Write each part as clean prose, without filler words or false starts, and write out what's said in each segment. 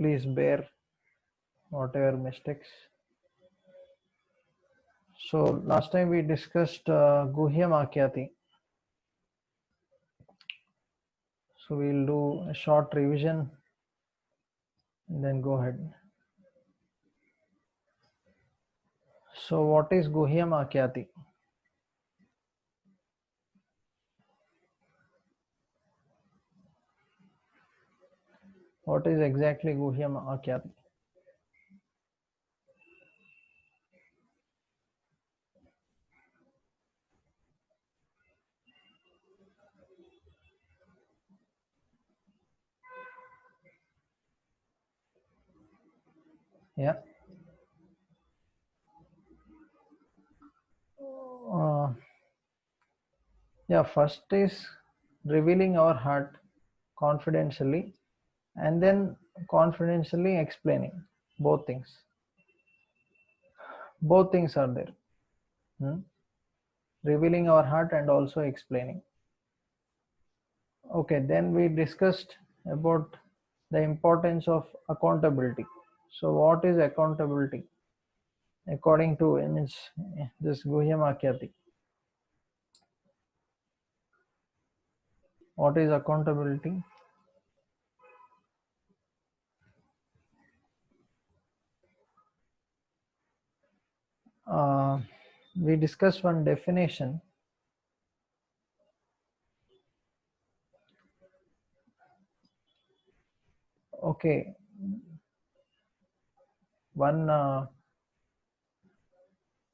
Please bear whatever mistakes. So last time we discussed Guhyam Akyati. So we'll do a short revision and then go ahead. So what is Guhyam Akyati? What is exactly Guhyam Akyati? Yeah. Uh, yeah, first is revealing our heart confidentially and then confidentially explaining both things. Both things are there. Revealing our heart and also explaining. Okay, then we discussed about the importance of accountability. So what is accountability? According to this Guhyam Akyati, what is accountability? Uh, we discussed one definition. Okay, one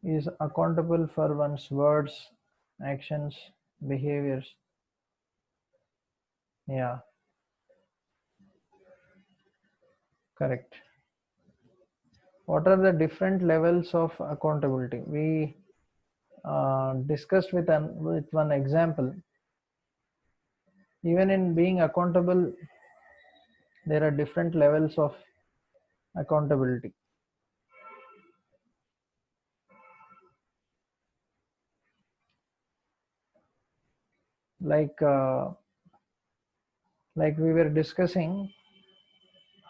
is accountable for one's words, actions, behaviors. Yeah, correct. What are the different levels of accountability? We discussed with one example. Even in being accountable, there are different levels of accountability. Like we were discussing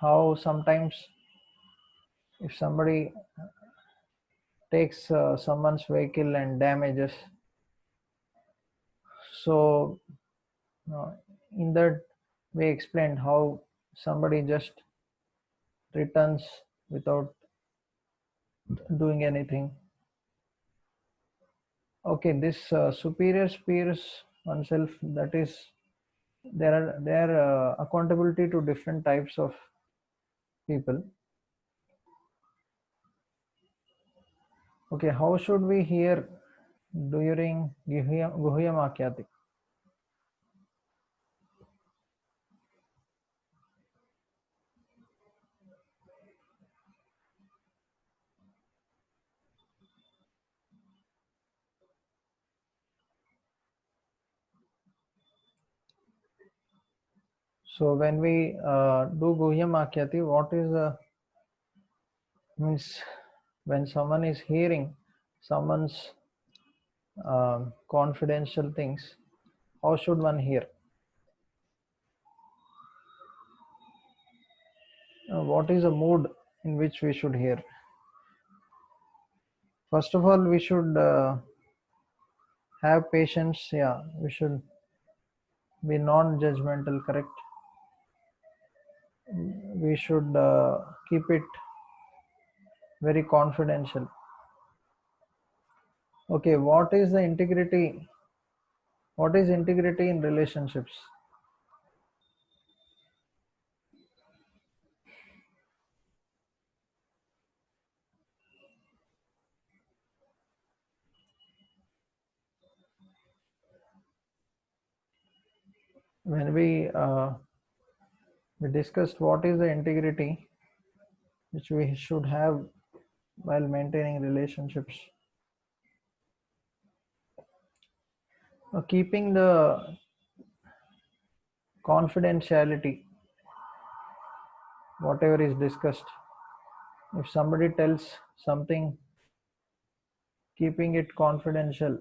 how sometimes if somebody takes someone's vehicle and damages, so uh, in that we explained how somebody just returns without doing anything. Okay, this superior spears oneself, that is there are accountability to different types of people. Okay, how should we hear during Guhyam Akyati? So when we do Guhyam Akyati, what is the means when someone is hearing someone's confidential things, how should one hear? What is the mood in which we should hear? First of all, we should have patience. Yeah, we should be non-judgmental. Correct. We should keep it very confidential. Okay, what is the integrity? What is integrity in relationships? When we discussed what is the integrity which we should have while maintaining relationships. Keeping the confidentiality, whatever is discussed. If somebody tells something, keeping it confidential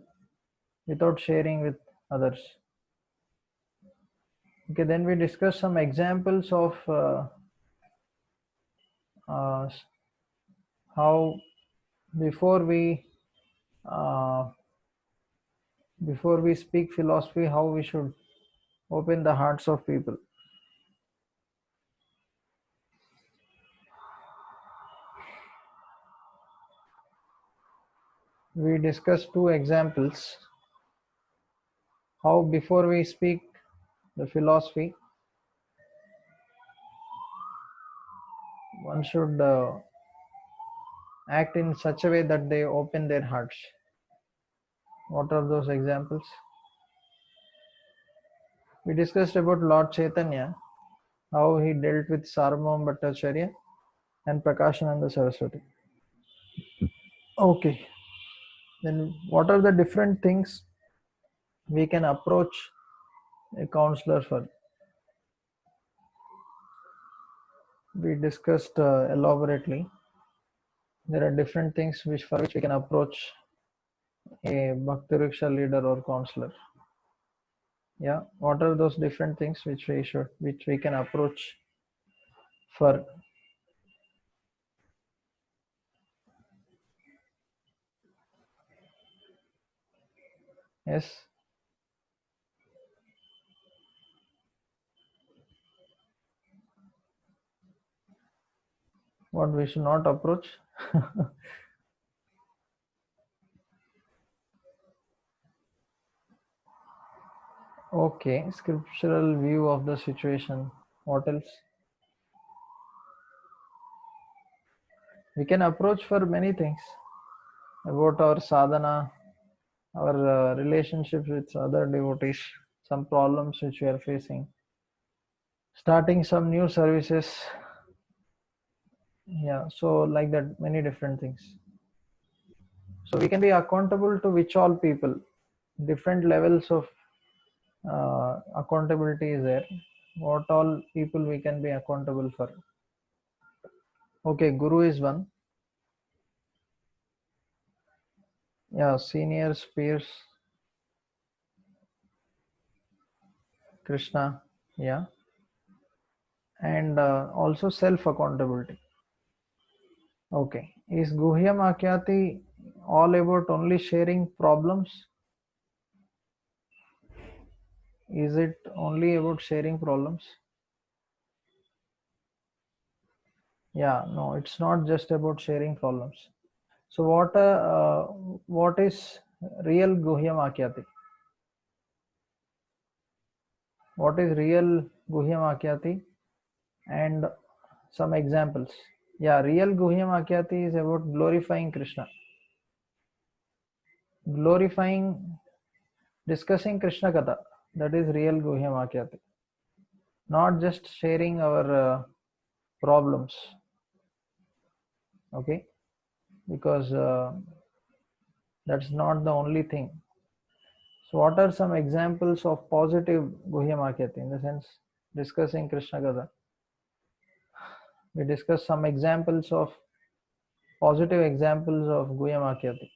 without sharing with others. Okay, then we discuss some examples of how before we uh, before we speak philosophy, how we should open the hearts of people. We discussed two examples. How before we speak the philosophy, one should act in such a way that they open their hearts. What are those examples? We discussed about Lord Chaitanya, how he dealt with Sarvabhauma Bhattacharya and Prakashananda Saraswati. Okay, then what are the different things we can approach a counselor for? We discussed elaborately. There are different things for which we can approach a Bhakti Riksha leader or counselor. Yeah, what are those different things which we can approach for? Yes, what we should not approach? Okay, scriptural view of the situation. What else? We can approach for many things about our sadhana, our relationships with other devotees, some problems which we are facing, starting some new services. Yeah, so like that, many different things. So we can be accountable to which all people. Different levels of accountability is there. What all people we can be accountable for? Okay, Guru is one. Yeah, seniors, peers, Krishna. Yeah, and also self accountability. Okay, is Guhya Makyati all about only sharing problems? Is it only about sharing problems? Yeah, no, it's not just about sharing problems. So what is real Guhya Makyati? What is real Guhya Makyati? And some examples. Yeah, real Guhya Makyati is about glorifying Krishna. Glorifying, discussing Krishna Katha. That is real Guhya Makyati. Not just sharing our problems. Okay, because that's not the only thing. So what are some examples of positive Guhya Makyati? In the sense, discussing Krishna Katha, we discuss some examples of positive examples of Guhya Makyati.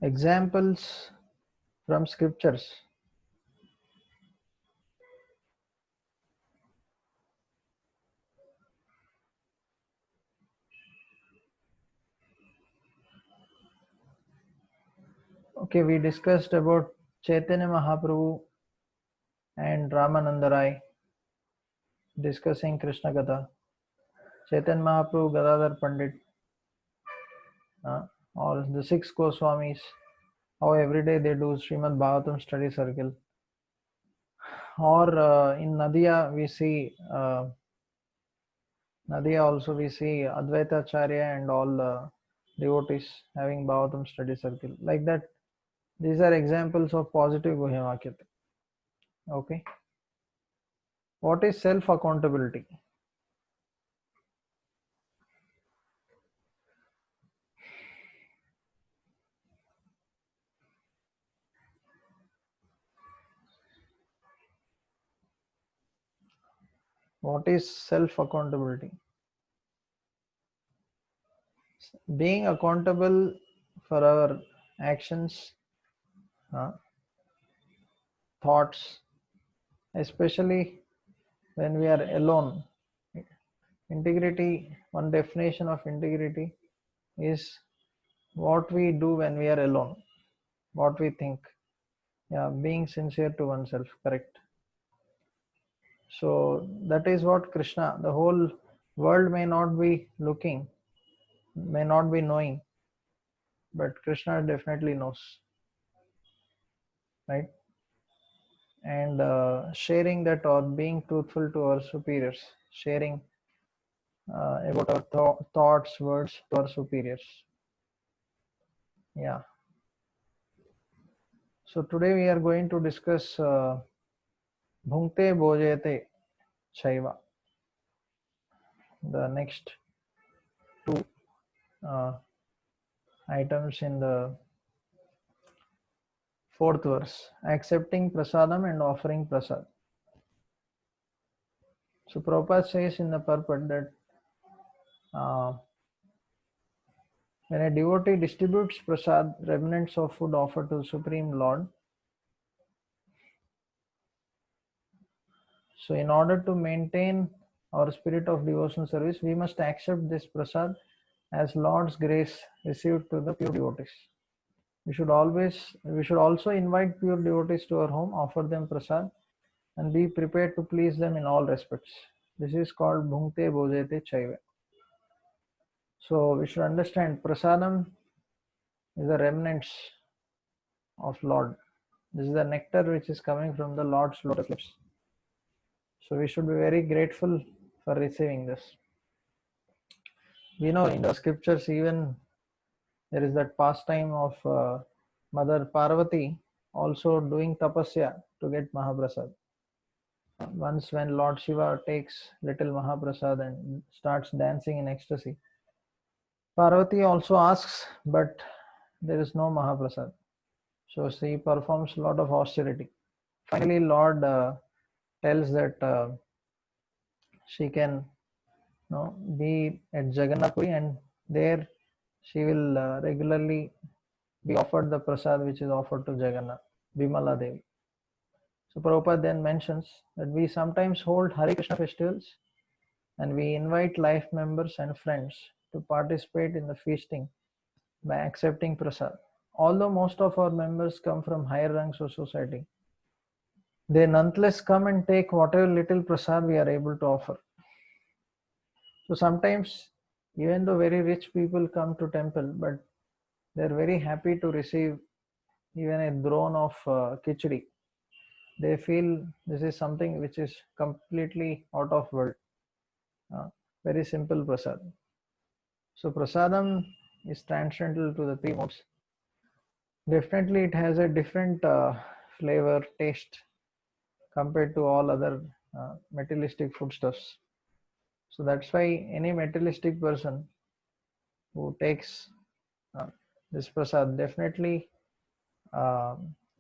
Examples from scriptures. Okay, we discussed about Chaitanya Mahaprabhu and Ramananda Rai discussing Krishna Katha. Chaitanya Mahaprabhu, Gadadhar Pandit, or the six Goswamis, how every day they do Srimad Bhagavatam study circle. Or in Nadia we see Nadia also we see Advaita Acharya and all devotees having Bhagavatam study circle. Like that, these are examples of positive Guhya Makyati. Okay. What is self accountability? What is self accountability? Being accountable for our actions, uh, thoughts, especially when we are alone. Integrity, one definition of integrity is what we do when we are alone, what we think. Yeah, being sincere to oneself, correct. So that is what Krishna, the whole world may not be looking, may not be knowing, but Krishna definitely knows, right? And sharing that or being truthful to our superiors, sharing about our thoughts, words to our superiors. Yeah. So today we are going to discuss Bhunkte Bhojete Chaiva, the next two uh, items in the fourth verse, accepting prasadam and offering prasad. So Prabhupada says in the purport that when a devotee distributes prasad, remnants of food offered to the Supreme Lord, so in order to maintain our spirit of devotional service, we must accept this prasad as Lord's grace received to the pure devotees. We should also invite pure devotees to our home, offer them prasad, and be prepared to please them in all respects. This is called Bhunkte Bhojete Chaiva. So we should understand prasadam is the remnants of Lord. This is the nectar which is coming from the Lord's lotus lips. So we should be very grateful for receiving this. We know in the scriptures even there is that pastime of Mother Parvati also doing tapasya to get Mahaprasad. Once when Lord Shiva takes little Mahaprasad and starts dancing in ecstasy, Parvati also asks, but there is no Mahaprasad. So she performs a lot of austerity. Finally, Lord tells that she can be at Jagannath Puri, and there she will regularly be offered the prasad which is offered to Jagannath, Bimala Devi. So Prabhupada then mentions that we sometimes hold Hare Krishna festivals and we invite life members and friends to participate in the feasting by accepting prasad. Although most of our members come from higher ranks of society, they nonetheless come and take whatever little prasad we are able to offer. So sometimes, even though very rich people come to temple, but they are very happy to receive even a drone of khichdi. They feel this is something which is completely out of world. Very simple prasad. So prasadam is transcendental to the three modes. Definitely it has a different flavor, taste compared to all other materialistic foodstuffs. So that's why any materialistic person who takes this prasad, definitely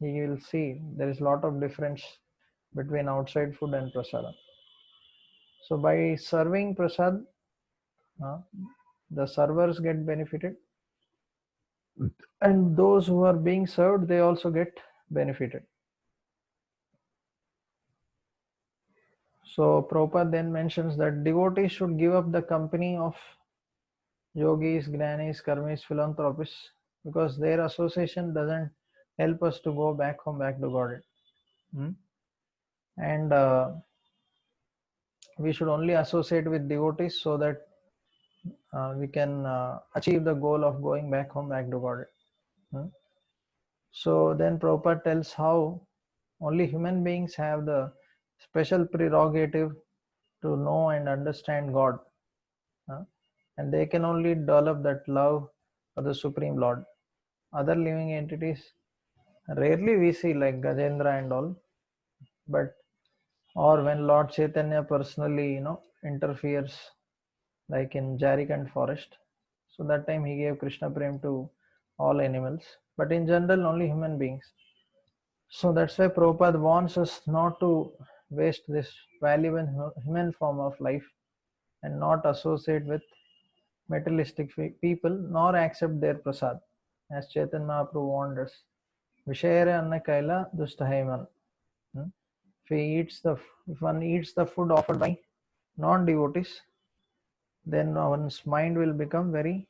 he will see there is a lot of difference between outside food and prasadam. So by serving prasad, the servers get benefited, and those who are being served, they also get benefited. So Prabhupada then mentions that devotees should give up the company of yogis, gnanis, karmis, philanthropists, because their association doesn't help us to go back home, back to Godhead. And we should only associate with devotees so that we can achieve the goal of going back home, back to Godhead. So then Prabhupada tells how only human beings have the special prerogative to know and understand God. And they can only develop that love for the Supreme Lord. Other living entities, rarely we see like Gajendra and all, but or when Lord Chaitanya personally, interferes, like in Jharkhand forest. So that time he gave Krishna Prem to all animals, but in general only human beings. So that's why Prabhupada warns us not to waste this valuable human form of life and not associate with materialistic people nor accept their prasad. as Chaitanya Mahaprabhu warned us. Vishayare anna kaila dusthaiman. If one eats the food offered by non-devotees, then one's mind will become very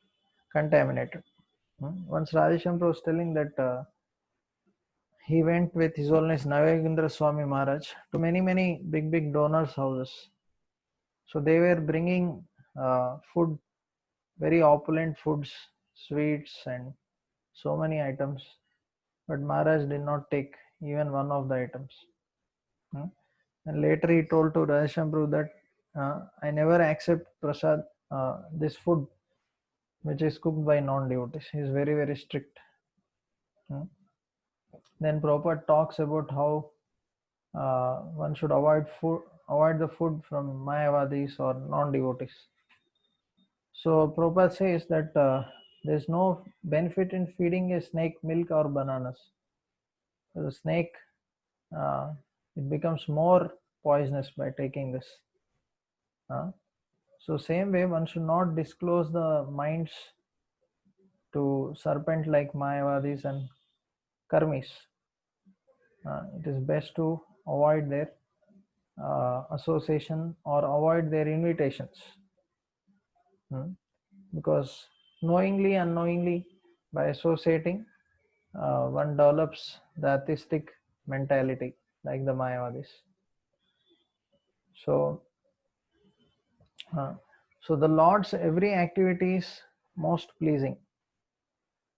contaminated. Once Radheshampur was telling that he went with His Holiness Navagendra Swami Maharaj to many big donors' houses. So they were bringing food, very opulent foods, sweets, and so many items. But Maharaj did not take even one of the items. And later he told to Radheshampur that I never accept prasad, this food which is cooked by non-devotees. He is very strict. Then Prabhupada talks about how one should avoid the food from Mayavadis or non-devotees. So Prabhupada says that there is no benefit in feeding a snake milk or bananas. The snake, it becomes more poisonous by taking this. So same way, one should not disclose the minds to serpent like Mayavadis and Karmis. It is best to avoid their association or avoid their invitations. Because knowingly, unknowingly, by associating, one develops the atheistic mentality like the Mayavadis. So the Lord's every activity is most pleasing.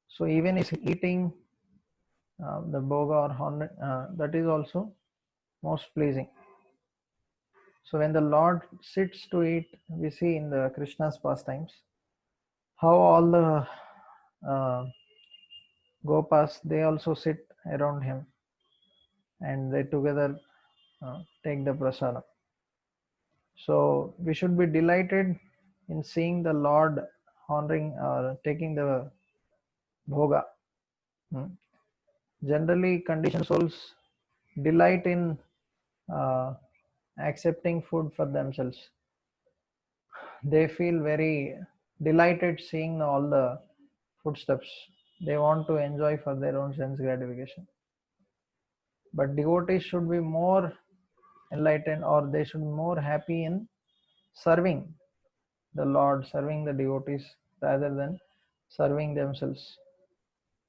So even is eating the bhoga or horn, that is also most pleasing. So when the Lord sits to eat, we see in the Krishna's pastimes how all the Gopas, they also sit around him and they together take the prasadam. So we should be delighted in seeing the Lord honoring or taking the bhoga. Generally, conditioned souls delight in accepting food for themselves. They feel very delighted seeing all the foodstuffs. They want to enjoy for their own sense gratification. But devotees should be more enlightened, or they should be more happy in serving the Lord, serving the devotees rather than serving themselves.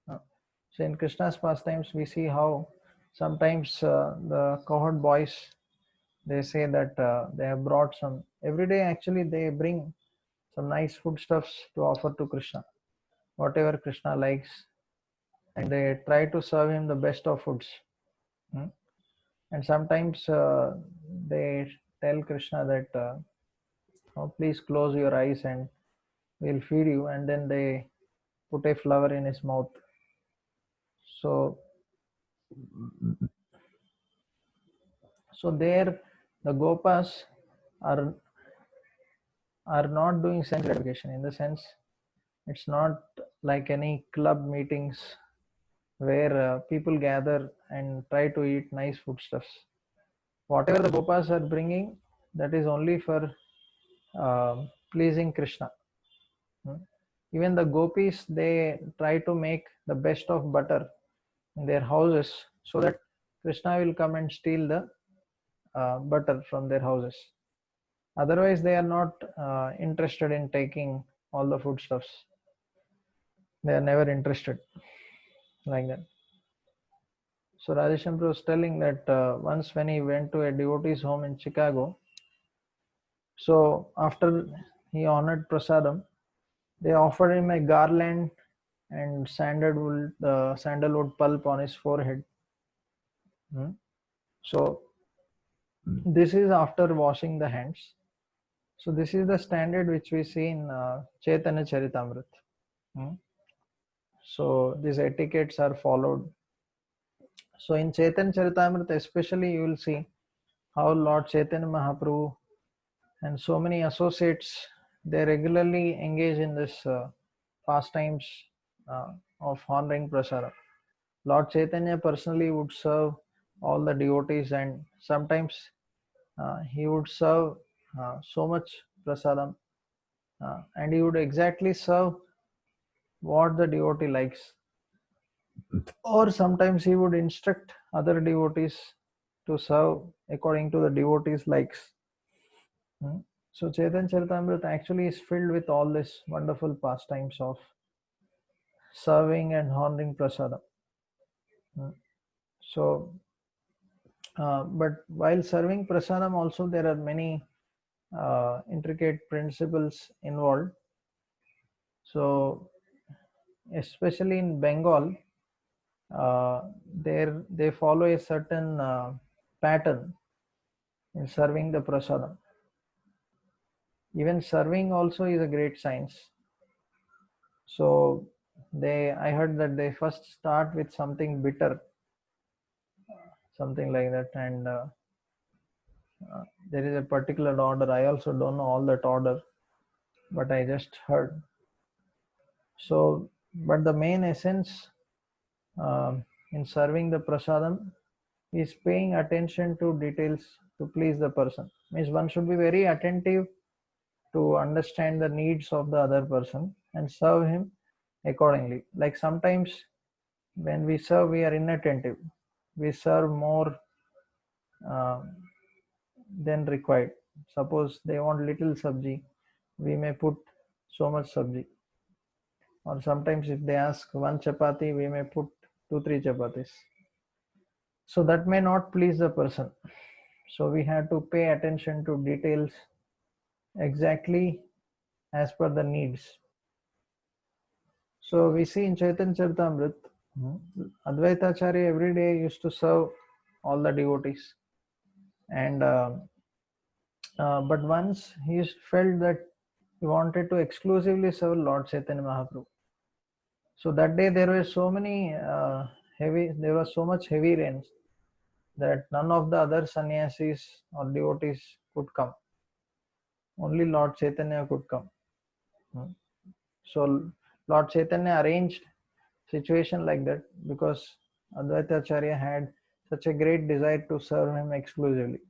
So in Krishna's pastimes, we see how sometimes the cohort boys, they say that they have brought some, every day actually they bring some nice foodstuffs to offer to Krishna, whatever Krishna likes, and they try to serve him the best of foods. And sometimes they tell Krishna that oh, please close your eyes and we'll feed you, and then they put a flower in his mouth. So there the Gopas are not doing sense gratification, in the sense it's not like any club meetings where people gather and try to eat nice foodstuffs. Whatever the Gopas are bringing, that is only for pleasing Krishna. Even the gopis, they try to make the best of butter in their houses so that Krishna will come and steal the butter from their houses. Otherwise, they are not interested in taking all the foodstuffs. They are never interested like that. So Radheshampur was telling that once when he went to a devotee's home in Chicago, so after he honored prasadam, they offered him a garland and sandalwood pulp on his forehead. So this is after washing the hands. So this is the standard which we see in Chaitanya Charitamrita. So these etiquettes are followed. So in Chaitanya Charitamrita especially, you will see how Lord Chaitanya Mahaprabhu and so many associates, they regularly engage in this pastimes of honoring prasadam. Lord Chaitanya personally would serve all the devotees, and sometimes he would serve so much prasadam and he would exactly serve what the devotee likes. or sometimes he would instruct other devotees to serve according to the devotees' likes. So Chaitanya Charitamrita actually is filled with all these wonderful pastimes of serving and honoring prasadam. So, but while serving prasadam, also there are many intricate principles involved. So, especially in Bengal, there they follow a certain pattern in serving the prasadam. Even serving also is a great science. So I heard that they first start with something bitter, something like that, and there is a particular order. I also don't know all that order, but I just heard. So, but the main essence in serving the prasadam is paying attention to details to please the person. Means one should be very attentive to understand the needs of the other person and serve him accordingly. Like sometimes when we serve, we are inattentive. We serve more uh, than required. Suppose they want little sabji, we may put so much sabji. Or sometimes if they ask one chapati, we may put 2-3 chapatis. So that may not please the person. So we have to pay attention to details exactly as per the needs. So we see in Chaitanya Charitamrita, Advaitacharya every day used to serve all the devotees. And but once he felt that he wanted to exclusively serve Lord Chaitanya Mahaprabhu. So that day there were so many there was so much heavy rains that none of the other sannyasis or devotees could come. Only Lord Chaitanya could come. So Lord Chaitanya arranged situation like that because Advaita Acharya had such a great desire to serve him exclusively.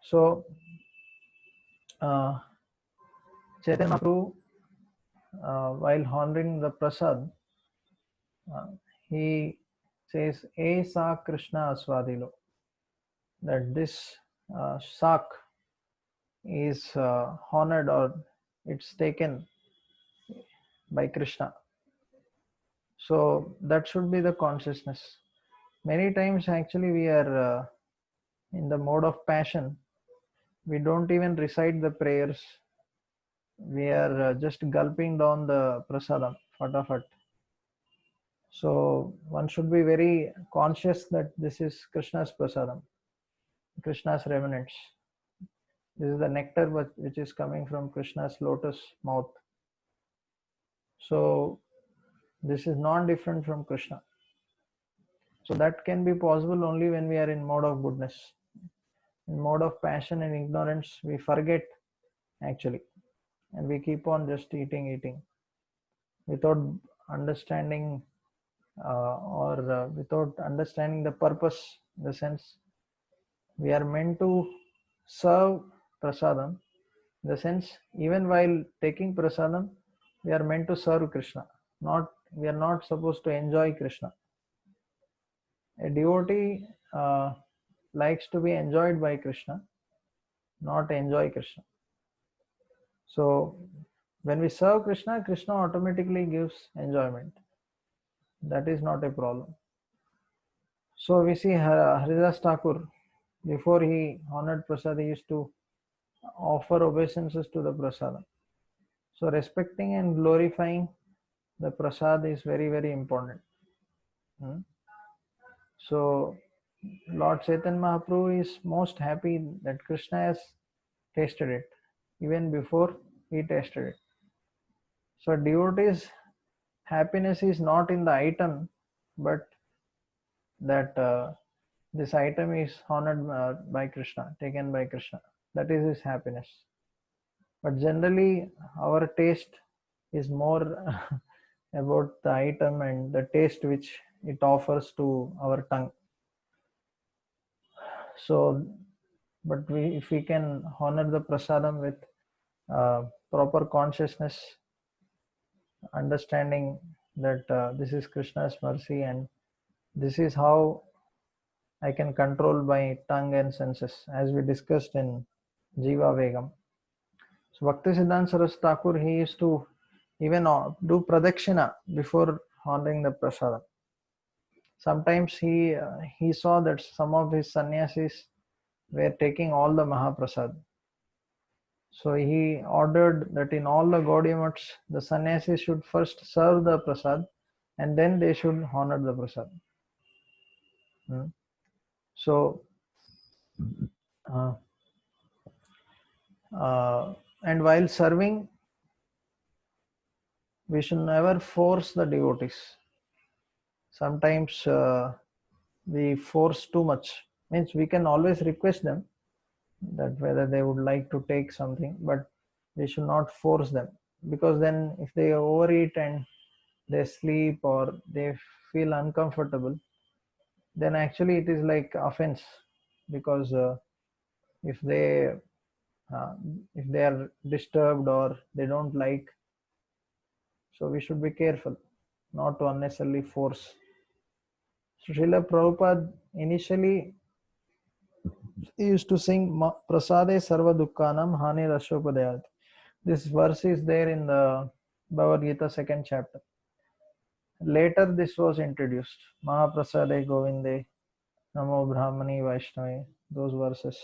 So Chaitanya Mahaprabhu, while honoring the prasad, he says, "E sa Krishna aswadilo," that this sak is honored or it's taken by Krishna. So that should be the consciousness. Many times, actually, we are in the mode of passion. We don't even recite the prayers. We are just gulping down the prasadam, fatafat. So one should be very conscious that this is Krishna's prasadam, Krishna's remnants. This is the nectar which is coming from Krishna's lotus mouth. So this is non-different from Krishna. So that can be possible only when we are in mode of goodness. In mode of passion and ignorance, we forget actually, and we keep on just eating without understanding or without understanding the purpose. In the sense, we are meant to serve prasadam. In the sense, even while taking prasadam, we are meant to serve Krishna. We are not supposed to enjoy Krishna. A devotee likes to be enjoyed by Krishna, not enjoy Krishna. So when we serve Krishna, Krishna automatically gives enjoyment. That is not a problem. So we see Haridas Thakur, before he honored prasad, he used to offer obeisances to the prasadam. So respecting and glorifying the prasad is very, very important. So Lord Chaitanya Mahaprabhu is most happy that Krishna has tasted it even before he tasted it. So devotees' happiness is not in the item, but that this item is honored by Krishna, taken by Krishna. That is his happiness. But generally, our taste is more about the item and the taste which it offers to our tongue. So, but if we can honor the prasadam with proper consciousness, understanding that this is Krishna's mercy and this is how I can control my tongue and senses, as we discussed in Jiva Vegam. So Bhakti Siddhanta Saraswati Thakur, he used to even do pradakshina before honoring the prasadam. Sometimes he saw that some of his sannyasis were taking all the Mahaprasad. So he ordered that in all the Gaudiya Maths, the sannyasis should first serve the prasad and then they should honor the prasad. So, and while serving, we should never force the devotees. Sometimes we force too much. Means we can always request them that whether they would like to take something, but we should not force them, because then if they overeat and they sleep or they feel uncomfortable, then actually it is like offense, because if they uh, if they are disturbed or they don't like, so we should be careful not to unnecessarily force. So Srila Prabhupada initially used to sing Prasade Sarva Dukkanam Hani Rashopadayat. This verse is there in the Bhagavad Gita second chapter. Later this was introduced. Mahaprasade Govinde Namo Brahmani Vaishnavi, those verses.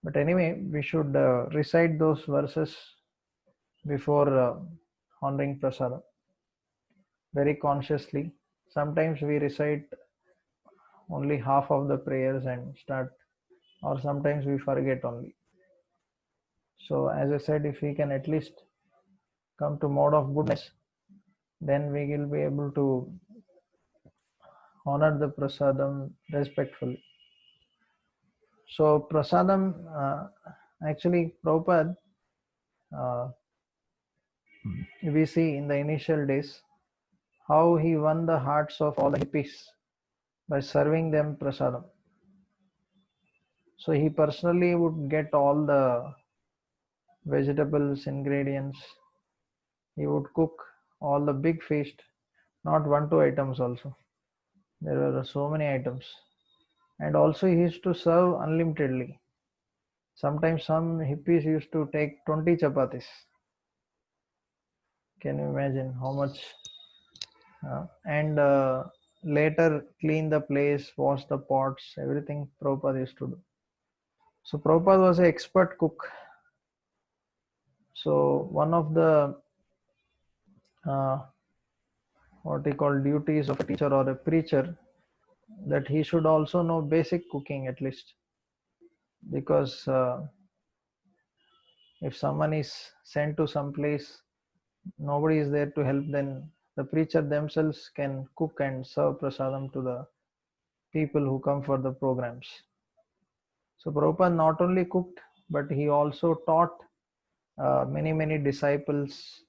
But anyway, we should recite those verses before honoring prasadam very consciously. Sometimes we recite only half of the prayers and start, or sometimes we forget only. So as I said, if we can at least come to mode of goodness, then we will be able to honor the prasadam respectfully. So prasadam, actually Prabhupada, we see in the initial days how he won the hearts of all the hippies by serving them prasadam. So he personally would get all the vegetables, ingredients. He would cook all the big feast, not 1-2 items also. There were so many items. And also he used to serve unlimitedly. Sometimes some hippies used to take 20 chapatis. Can you imagine how much? And later clean the place, wash the pots, everything Prabhupada used to do. So Prabhupada was an expert cook. So one of the what we call duties of a teacher or a preacher, that he should also know basic cooking at least, because if someone is sent to some place, nobody is there to help, then the preacher themselves can cook and serve prasadam to the people who come for the programs. So Prabhupada not only cooked, but he also taught many disciples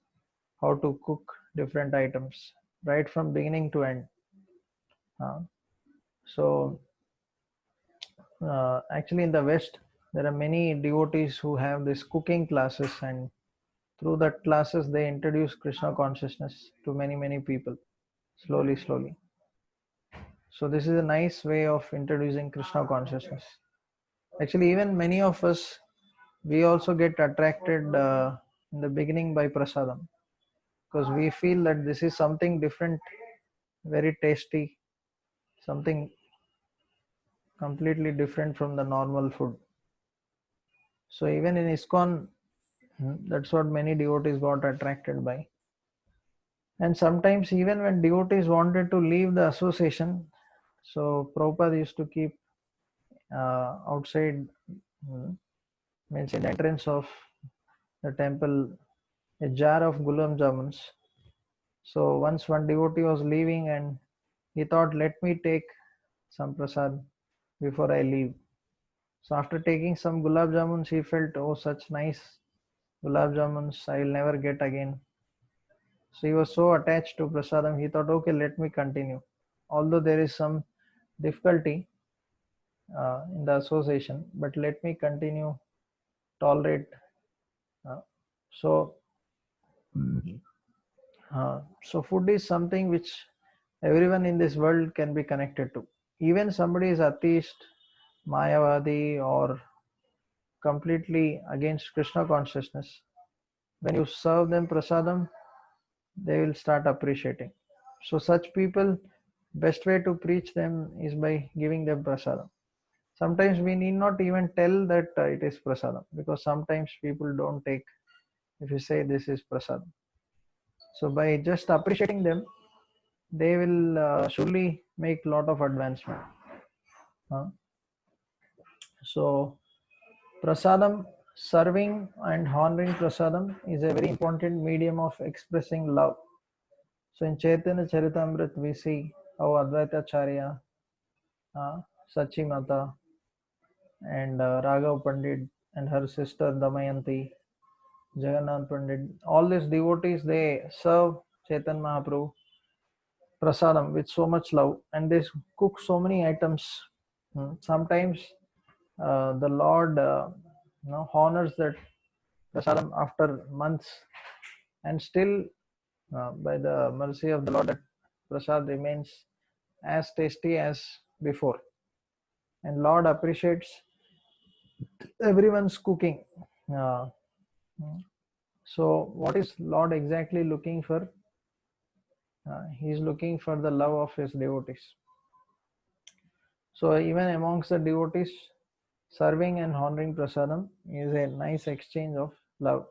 how to cook different items right from beginning to end. So actually in the West, there are many devotees who have these cooking classes, and through that classes they introduce Krishna consciousness to many people, slowly. So this is a nice way of introducing Krishna consciousness. Actually, even many of us, we also get attracted in the beginning by prasadam, because we feel that this is something different, very tasty, something completely different from the normal food. So even in ISKCON, that's what many devotees got attracted by. And sometimes even when devotees wanted to leave the association, so Prabhupada used to keep outside, means in the entrance of the temple, a jar of gulab jamuns. So once one devotee was leaving and he thought, let me take some prasad before I leave. So after taking some gulab jamuns, he felt, oh, such nice gulab jamuns, I will never get again. So he was so attached to prasadam, he thought, okay, let me continue. Although there is some difficulty in the association, but let me continue, tolerate. So So food is something which everyone in this world can be connected to. Even somebody is atheist, Mayavadi, or completely against Krishna consciousness. When you serve them prasadam, they will start appreciating. So such people, best way to preach them is by giving them prasadam. Sometimes we need not even tell that it is prasadam, because sometimes people don't take if you say this is prasadam. So by just appreciating them, they will surely make lot of advancement. So prasadam, serving and honoring prasadam is a very important medium of expressing love. So in Chaitanya Charitamrita we see how Advaita Acharya, Sachi Mata, and Raghav Pandit and her sister Damayanti, Jagannath Pandit, all these devotees, they serve Chaitanya Mahaprabhu prasadam with so much love, and they cook so many items. Sometimes the Lord honors that prasadam after months, and still by the mercy of the Lord, that prasad remains as tasty as before, and Lord appreciates everyone's cooking. Uh, so what is Lord exactly looking for? He is looking for the love of his devotees. So even amongst the devotees, serving and honoring prasadam is a nice exchange of love.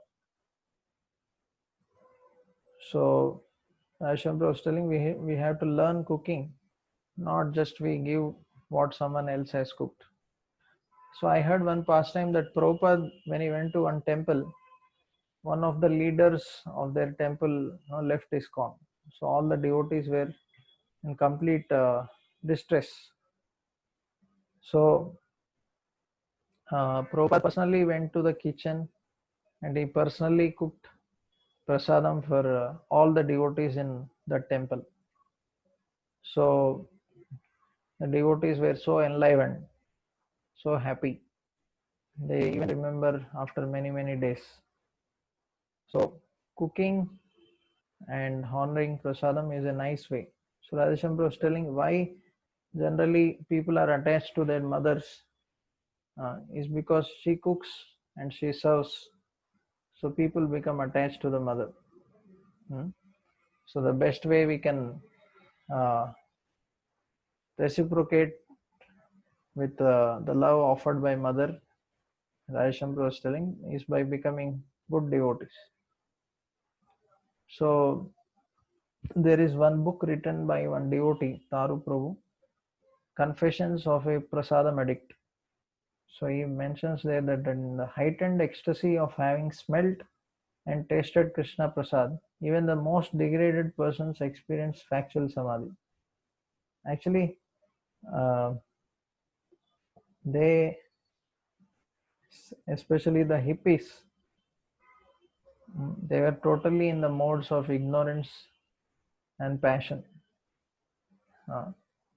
So as Shampra was telling, we have to learn cooking, not just we give what someone else has cooked. So I heard one pastime that Prabhupada, when he went to one temple, one of the leaders of their temple left ISKCON. So all the devotees were in complete distress. So Prabhupada personally went to the kitchen and he personally cooked prasadam for all the devotees in the temple. So the devotees were so enlivened, so happy. They even remember after many, many days. So cooking and honoring prasadam is a nice way. So Radheshampur was telling why generally people are attached to their mothers is because she cooks and she serves. So people become attached to the mother. So the best way we can uh, reciprocate with the love offered by mother, Radheshampur was telling, is by becoming good devotees. So there is one book written by one devotee, Taru Prabhu, Confessions of a Prasadam Addict. So he mentions there that in the heightened ecstasy of having smelt and tasted Krishna Prasad, even the most degraded persons experience factual samadhi. Actually, uh, they, especially the hippies, they were totally in the modes of ignorance and passion.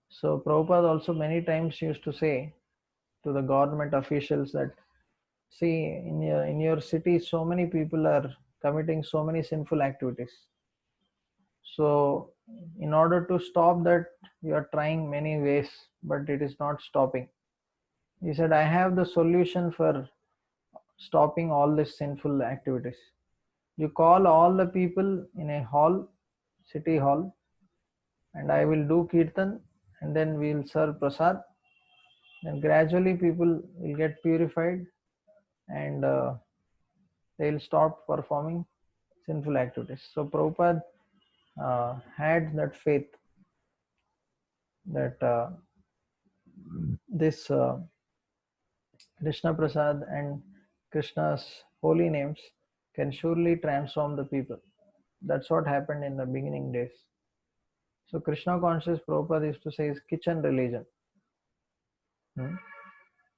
So Prabhupada also many times used to say to the government officials that, see, in your city so many people are committing so many sinful activities. So in order to stop that, you are trying many ways, but it is not stopping. He said, I have the solution for stopping all these sinful activities. You call all the people in a hall, city hall, and I will do kirtan, and then we will serve prasad. Then gradually people will get purified, and they will stop performing sinful activities. So Prabhupada had that faith that this Krishna Prasad and Krishna's holy names can surely transform the people. That's what happened in the beginning days. So Krishna conscious, Prabhupada used to say, is kitchen religion.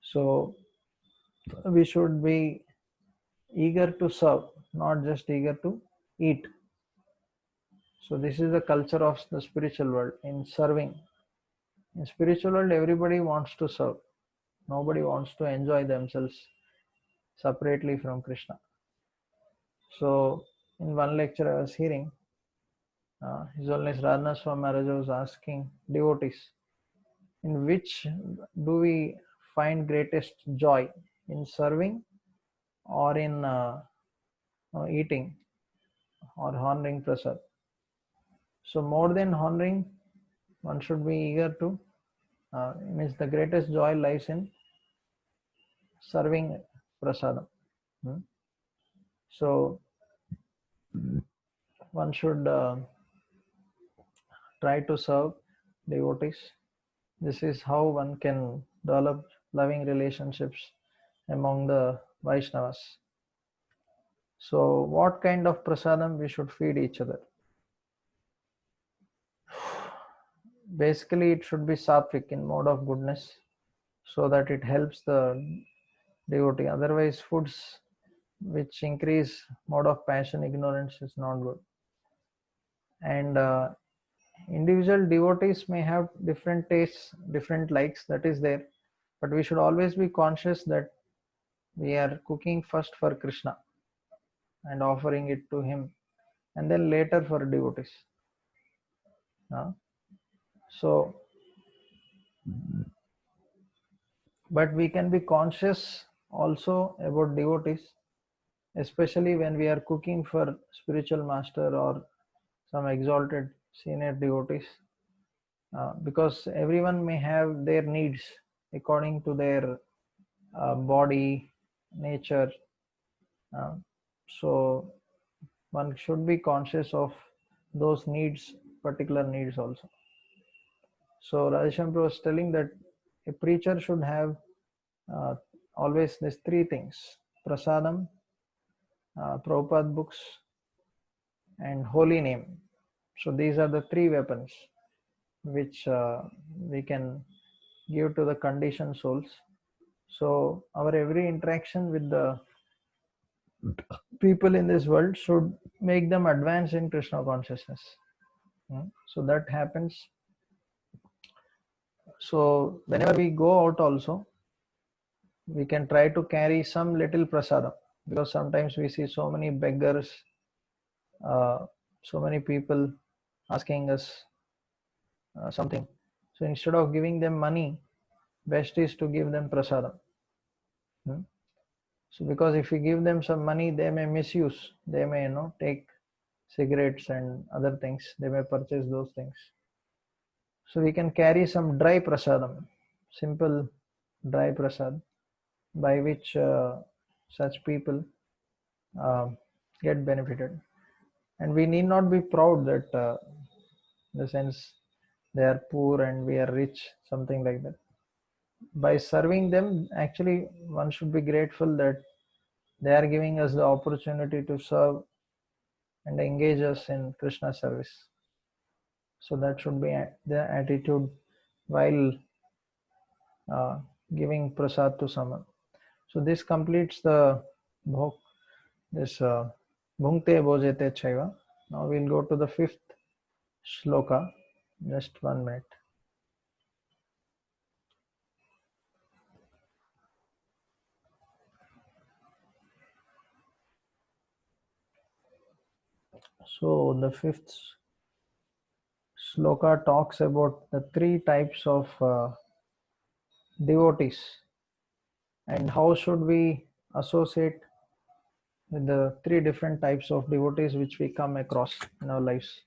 So we should be eager to serve, not just eager to eat. So this is the culture of the spiritual world in serving. In spiritual world, everybody wants to serve. Nobody wants to enjoy themselves separately from Krishna. So in one lecture I was hearing, His Holiness Radhanath Swami Maharaj was asking devotees, in which do we find greatest joy, in serving or in eating or honoring prasad? So more than honoring, one should be eager to, means the greatest joy lies in serving prasadam. So one should try to serve devotees. This is how one can develop loving relationships among the Vaishnavas. So what kind of prasadam we should feed each other? Basically, it should be sattvic, in mode of goodness, so that it helps the devotee. Otherwise, foods which increase mode of passion, ignorance is not good. And individual devotees may have different tastes, different likes, that is there, but we should always be conscious that we are cooking first for Krishna and offering it to him, and then later for devotees. So but we can be conscious also about devotees, especially when we are cooking for spiritual master or some exalted senior devotees, because everyone may have their needs according to their body, nature. So one should be conscious of those needs, particular needs also. So Radheshyam was telling that a preacher should have always these three things: prasadam, Prabhupada books, and holy name. So these are the three weapons which we can give to the conditioned souls. So our every interaction with the people in this world should make them advance in Krishna consciousness. So that happens. So whenever we go out also, we can try to carry some little prasadam, because sometimes we see so many beggars, so many people asking us something. So instead of giving them money, best is to give them prasadam. So because if you give them some money, they may misuse, they may take cigarettes and other things, they may purchase those things. So we can carry some dry prasadam, simple dry prasad, by which such people get benefited. And we need not be proud that in the sense they are poor and we are rich, something like that. By serving them, actually one should be grateful that they are giving us the opportunity to serve and engage us in Krishna service. So that should be the attitude while giving prasad to someone. So this completes the this bhungte bhojete chaiva. Now we'll go to the fifth shloka. Just 1 minute. So the fifth shloka talks about the three types of devotees and how should we associate with the three different types of devotees which we come across in our lives.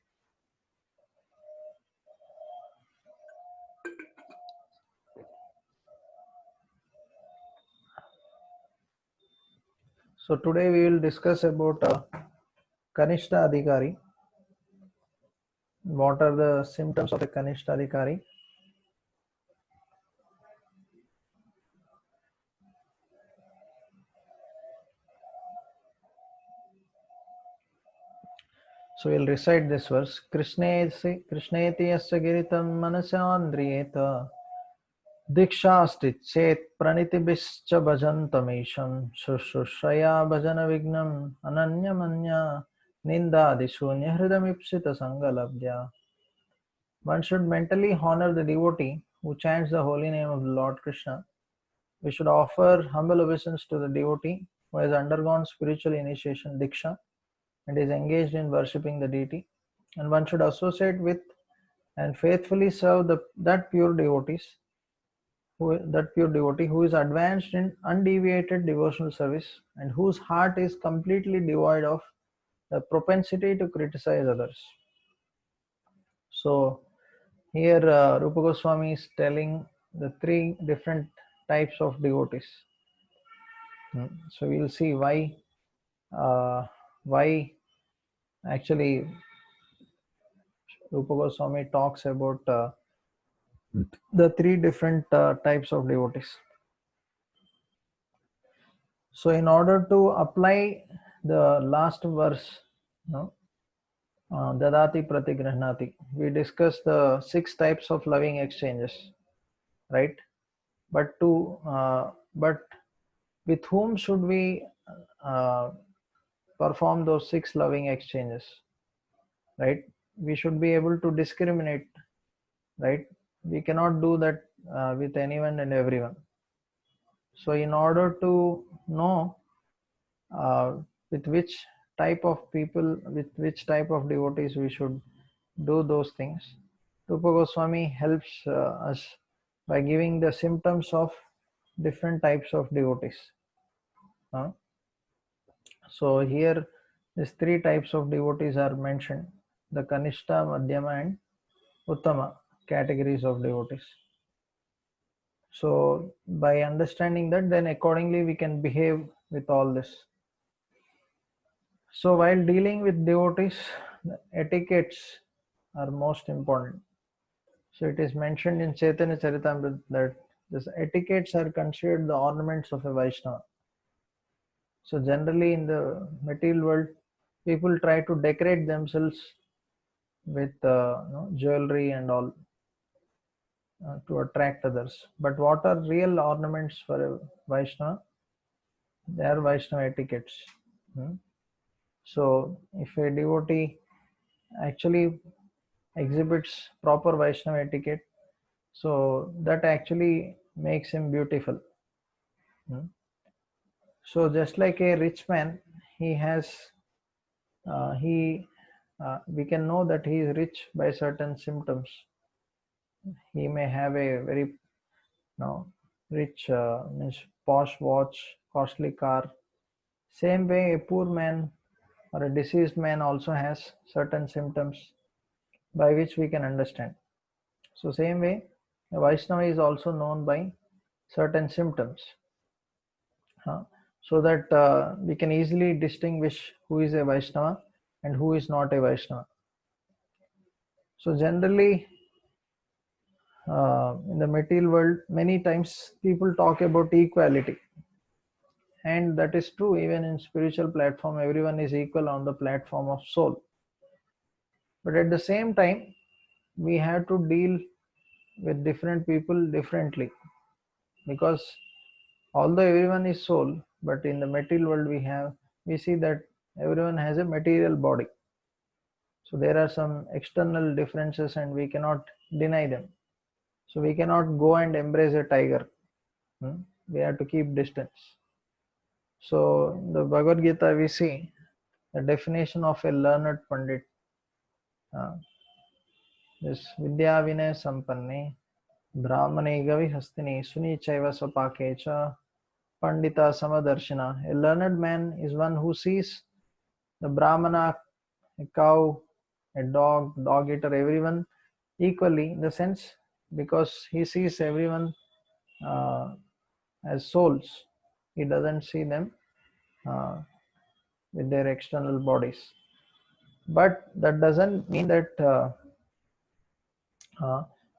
So today we will discuss about Kanishta Adhikari. What are the symptoms of a Kanishta Adhikari? So we'll recite this verse. Krishneti yasya giritam manasandriyeta dikshasti chet pranitibhischa bhajantamisham shushraya bhajana vignam ananyamanya nindadishunya hridamipsita sangalabdya. One should mentally honor the devotee who chants the holy name of the Lord Krishna. We should offer humble obeisance to the devotee who has undergone spiritual initiation Diksha and is engaged in worshipping the deity. and one should associate with and faithfully serve that pure devotee who is advanced in undeviated devotional service and whose heart is completely devoid of the propensity to criticize others. So here Rupa Goswami is telling the three different types of devotees. So we'll see why actually Rupa Goswami talks about the three different types of devotees. So in order to apply the last verse, no, Dadati Pratigrihnati, we discussed the 6 types of loving exchanges, right? But with whom should we uh, perform those 6 loving exchanges, right? We should be able to discriminate, right? We cannot do that with anyone and everyone. So in order to know uh, with which type of people, with which type of devotees we should do those things, Rupa Goswami helps us by giving the symptoms of different types of devotees. So here these 3 types of devotees are mentioned: the Kanishta, Madhyama and Uttama categories of devotees. So by understanding that, then accordingly we can behave with all this. So while dealing with devotees, the etiquettes are most important. So it is mentioned in Chaitanya Charitamrita that these etiquettes are considered the ornaments of a Vaishnava. So generally in the material world, people try to decorate themselves with jewelry and all to attract others. But what are real ornaments for a Vaishnava? They are Vaishnava etiquettes. So if a devotee actually exhibits proper Vaishnava etiquette, so that actually makes him beautiful. So just like a rich man, he has he we can know that he is rich by certain symptoms. He may have a very rich means posh watch, costly car. Same way, a poor man or a diseased man also has certain symptoms by which we can understand. So same way, a Vaishnava is also known by certain symptoms, so that we can easily distinguish who is a Vaishnava and who is not a Vaishnava. So generally, in the material world, many times people talk about equality, and that is true. Even in spiritual platform, everyone is equal on the platform of soul. But at the same time, we have to deal with different people differently, because although everyone is soul, but in the material world we see that everyone has a material body. So there are some external differences and we cannot deny them. So we cannot go and embrace a tiger. We have to keep distance. So in the Bhagavad Gita we see the definition of a learned pandit. This Vidya Vinay Sampanne Brahmane Gavi Hastini Suni Chaiva Sapakecha Pandita Samadarshina. A learned man is one who sees the Brahmana, a cow, a dog eater, everyone equally, in the sense because he sees everyone as souls. He doesn't see them uh, with their external bodies. But that doesn't mean that uh,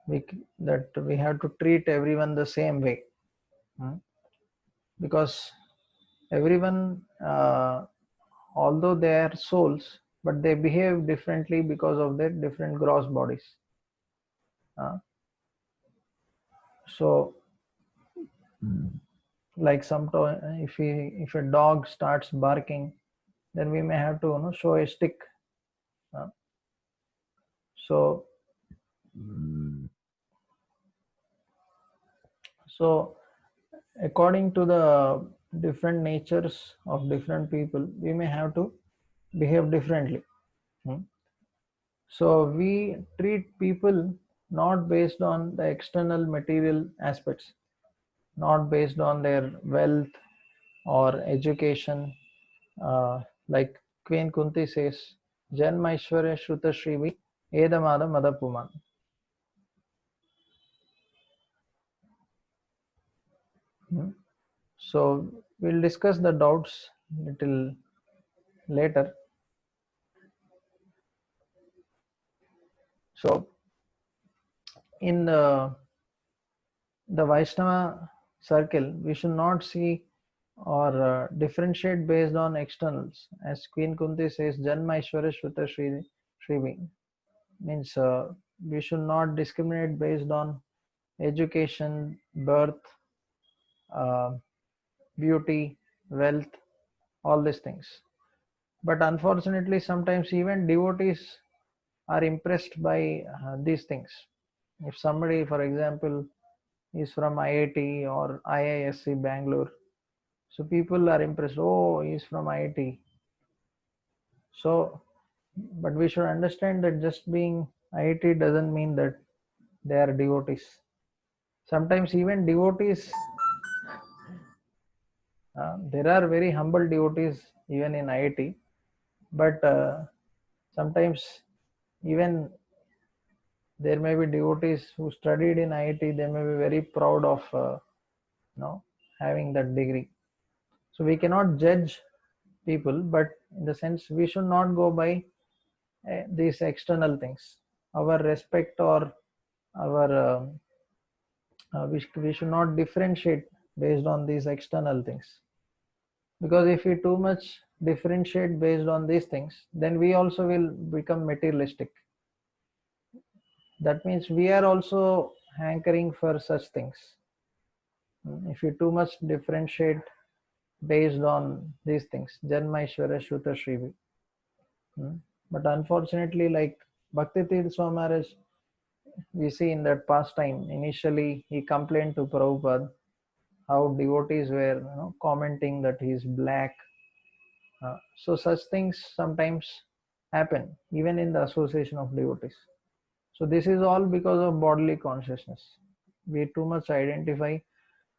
we have to treat everyone the same way, because everyone, although they are souls, but they behave differently because of their different gross bodies. So like if a dog starts barking, then we may have to show a stick. So according to the different natures of different people, we may have to behave differently. So we treat people not based on the external material aspects, not based on their wealth or education. Like Queen Kunti says, Janmaishwarya Shruta Shrivi Edamada Madapuman. So we'll discuss the doubts little later. So in the Vaishnava circle, we should not see or differentiate based on externals. As Queen Kunti says, Janma Ishwara Shruta Shrivi means we should not discriminate based on education, birth, uh, beauty, wealth, all these things. But unfortunately, sometimes even devotees are impressed by these things. If somebody, for example, is from IIT or IISc Bangalore, so people are impressed. Oh, he's from IIT. So, but we should understand that just being IIT doesn't mean that they are devotees. Sometimes even devotees, there are very humble devotees even in IIT, but sometimes even there may be devotees who studied in IIT. They may be very proud of having that degree. So we cannot judge people, but in the sense we should not go by these external things. Our respect or our we should not differentiate based on these external things, because if we too much differentiate based on these things, then we also will become materialistic. That means we are also hankering for such things. If you too much differentiate based on these things, Janma Ishwara Shruta Shrivi. But unfortunately, like Bhakti Tirtha Swami Maharaj, we see in that pastime, initially he complained to Prabhupada how devotees were commenting that he is black. So such things sometimes happen even in the association of devotees. So this is all because of bodily consciousness. We too much identify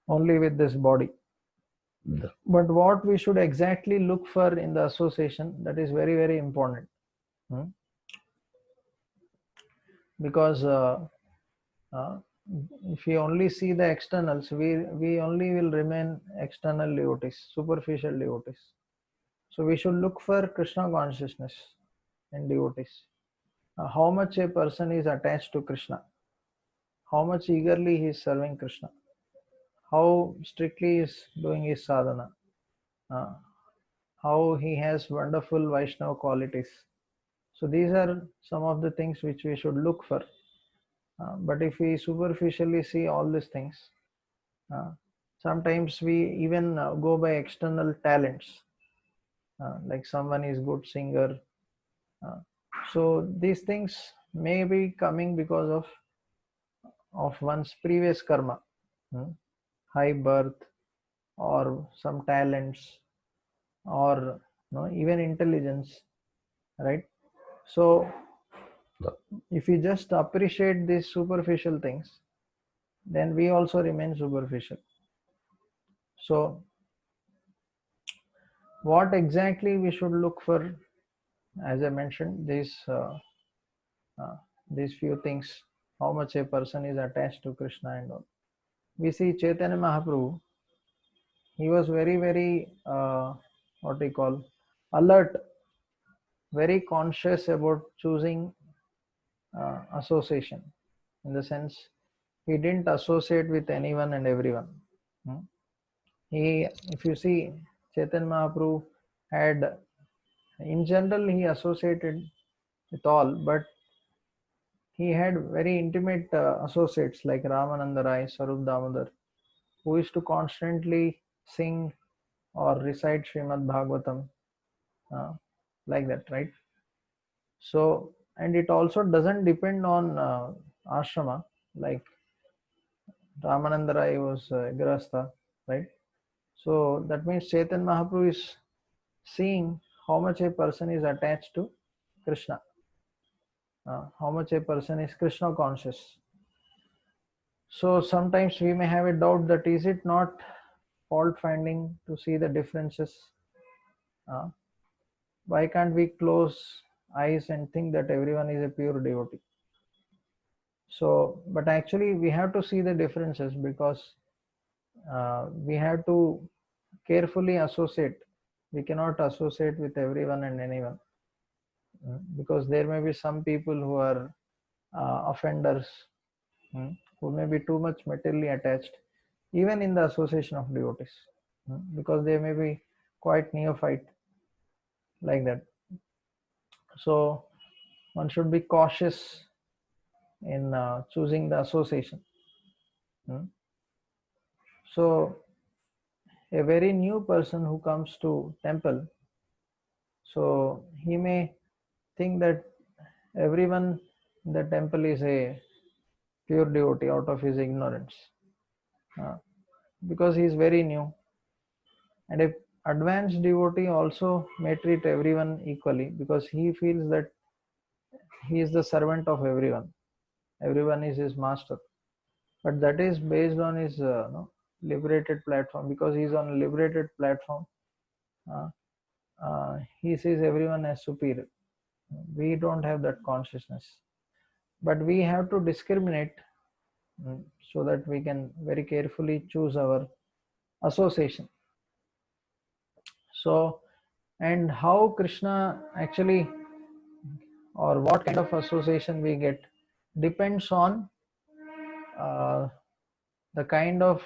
only with this body. But what we should exactly look for in the association, that is very, very important. Because uh, if we only see the externals, we only will remain external devotees, superficial devotees. So we should look for Krishna consciousness in devotees. How much a person is attached to Krishna, how much eagerly he is serving Krishna, how strictly he is doing his sadhana, uh, how he has wonderful Vaishnava qualities. So these are some of the things which we should look for. But if we superficially see all these things, sometimes we even go by external talents, like someone is good singer. So these things may be coming because of one's previous karma, high birth, or some talents, or even intelligence, right? So if we just appreciate these superficial things, then we also remain superficial. So what exactly we should look for? As I mentioned, these few things, how much a person is attached to Krishna and all. We see Chaitanya Mahaprabhu, he was very, very, what we call, alert, very conscious about choosing association, in the sense he didn't associate with anyone and everyone. He, if you see, Chaitanya Mahaprabhu had, in general, he associated with all, but he had very intimate associates like Ramananda Rai, Sarup Damodar, who used to constantly sing or recite Srimad Bhagavatam, uh, like that, right? So, and it also doesn't depend on ashrama, like Ramananda Rai was Grahastha, right? So that means Chaitanya Mahaprabhu is seeing how much a person is attached to Krishna. how much a person is Krishna conscious. So sometimes we may have a doubt that is it not fault finding to see the differences? Uh, why can't we close eyes and think that everyone is a pure devotee? So, but actually we have to see the differences because we have to carefully associate. We cannot associate with everyone and anyone because there may be some people who are offenders, who may be too much materially attached, even in the association of devotees, because they may be quite neophyte like that. So one should be cautious in choosing the association. So a very new person who comes to temple, so he may think that everyone in the temple is a pure devotee out of his ignorance, because he is very new. And a advanced devotee also may treat everyone equally because he feels that he is the servant of everyone. Everyone is his master. But that is based on his liberated platform. Because he is on a liberated platform, uh, he sees everyone as superior. We don't have that consciousness. But we have to discriminate, so that we can very carefully choose our association. So, and how Krishna actually, or what kind of association we get, depends on the kind of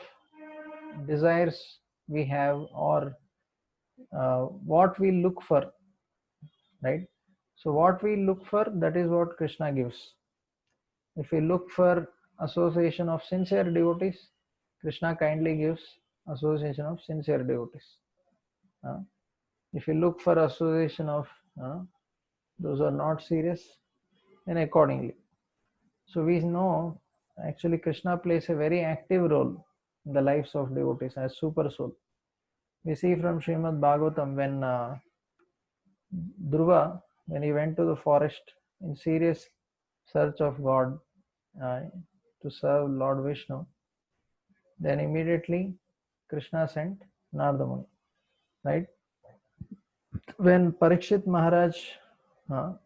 desires we have, or what we look for, right? So what we look for, that is what Krishna gives. If we look for association of sincere devotees, Krishna kindly gives association of sincere devotees. If you look for association of those are not serious, then accordingly. So we know actually Krishna plays a very active role in the lives of devotees as super soul. We see from Srimad Bhagavatam when Dhruva, when he went to the forest in serious search of God, uh, to serve Lord Vishnu, then immediately Krishna sent Narada Muni, right? When Parikshit Maharaj,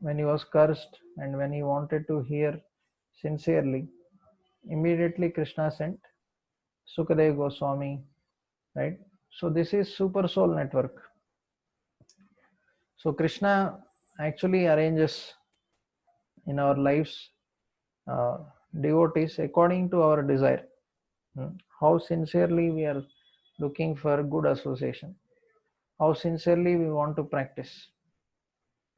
when he was cursed and when he wanted to hear sincerely, immediately Krishna sent Sukadeva Goswami, right? So this is super soul network. So Krishna actually arranges in our lives devotees according to our desire. How sincerely we are looking for good association, how sincerely we want to practice.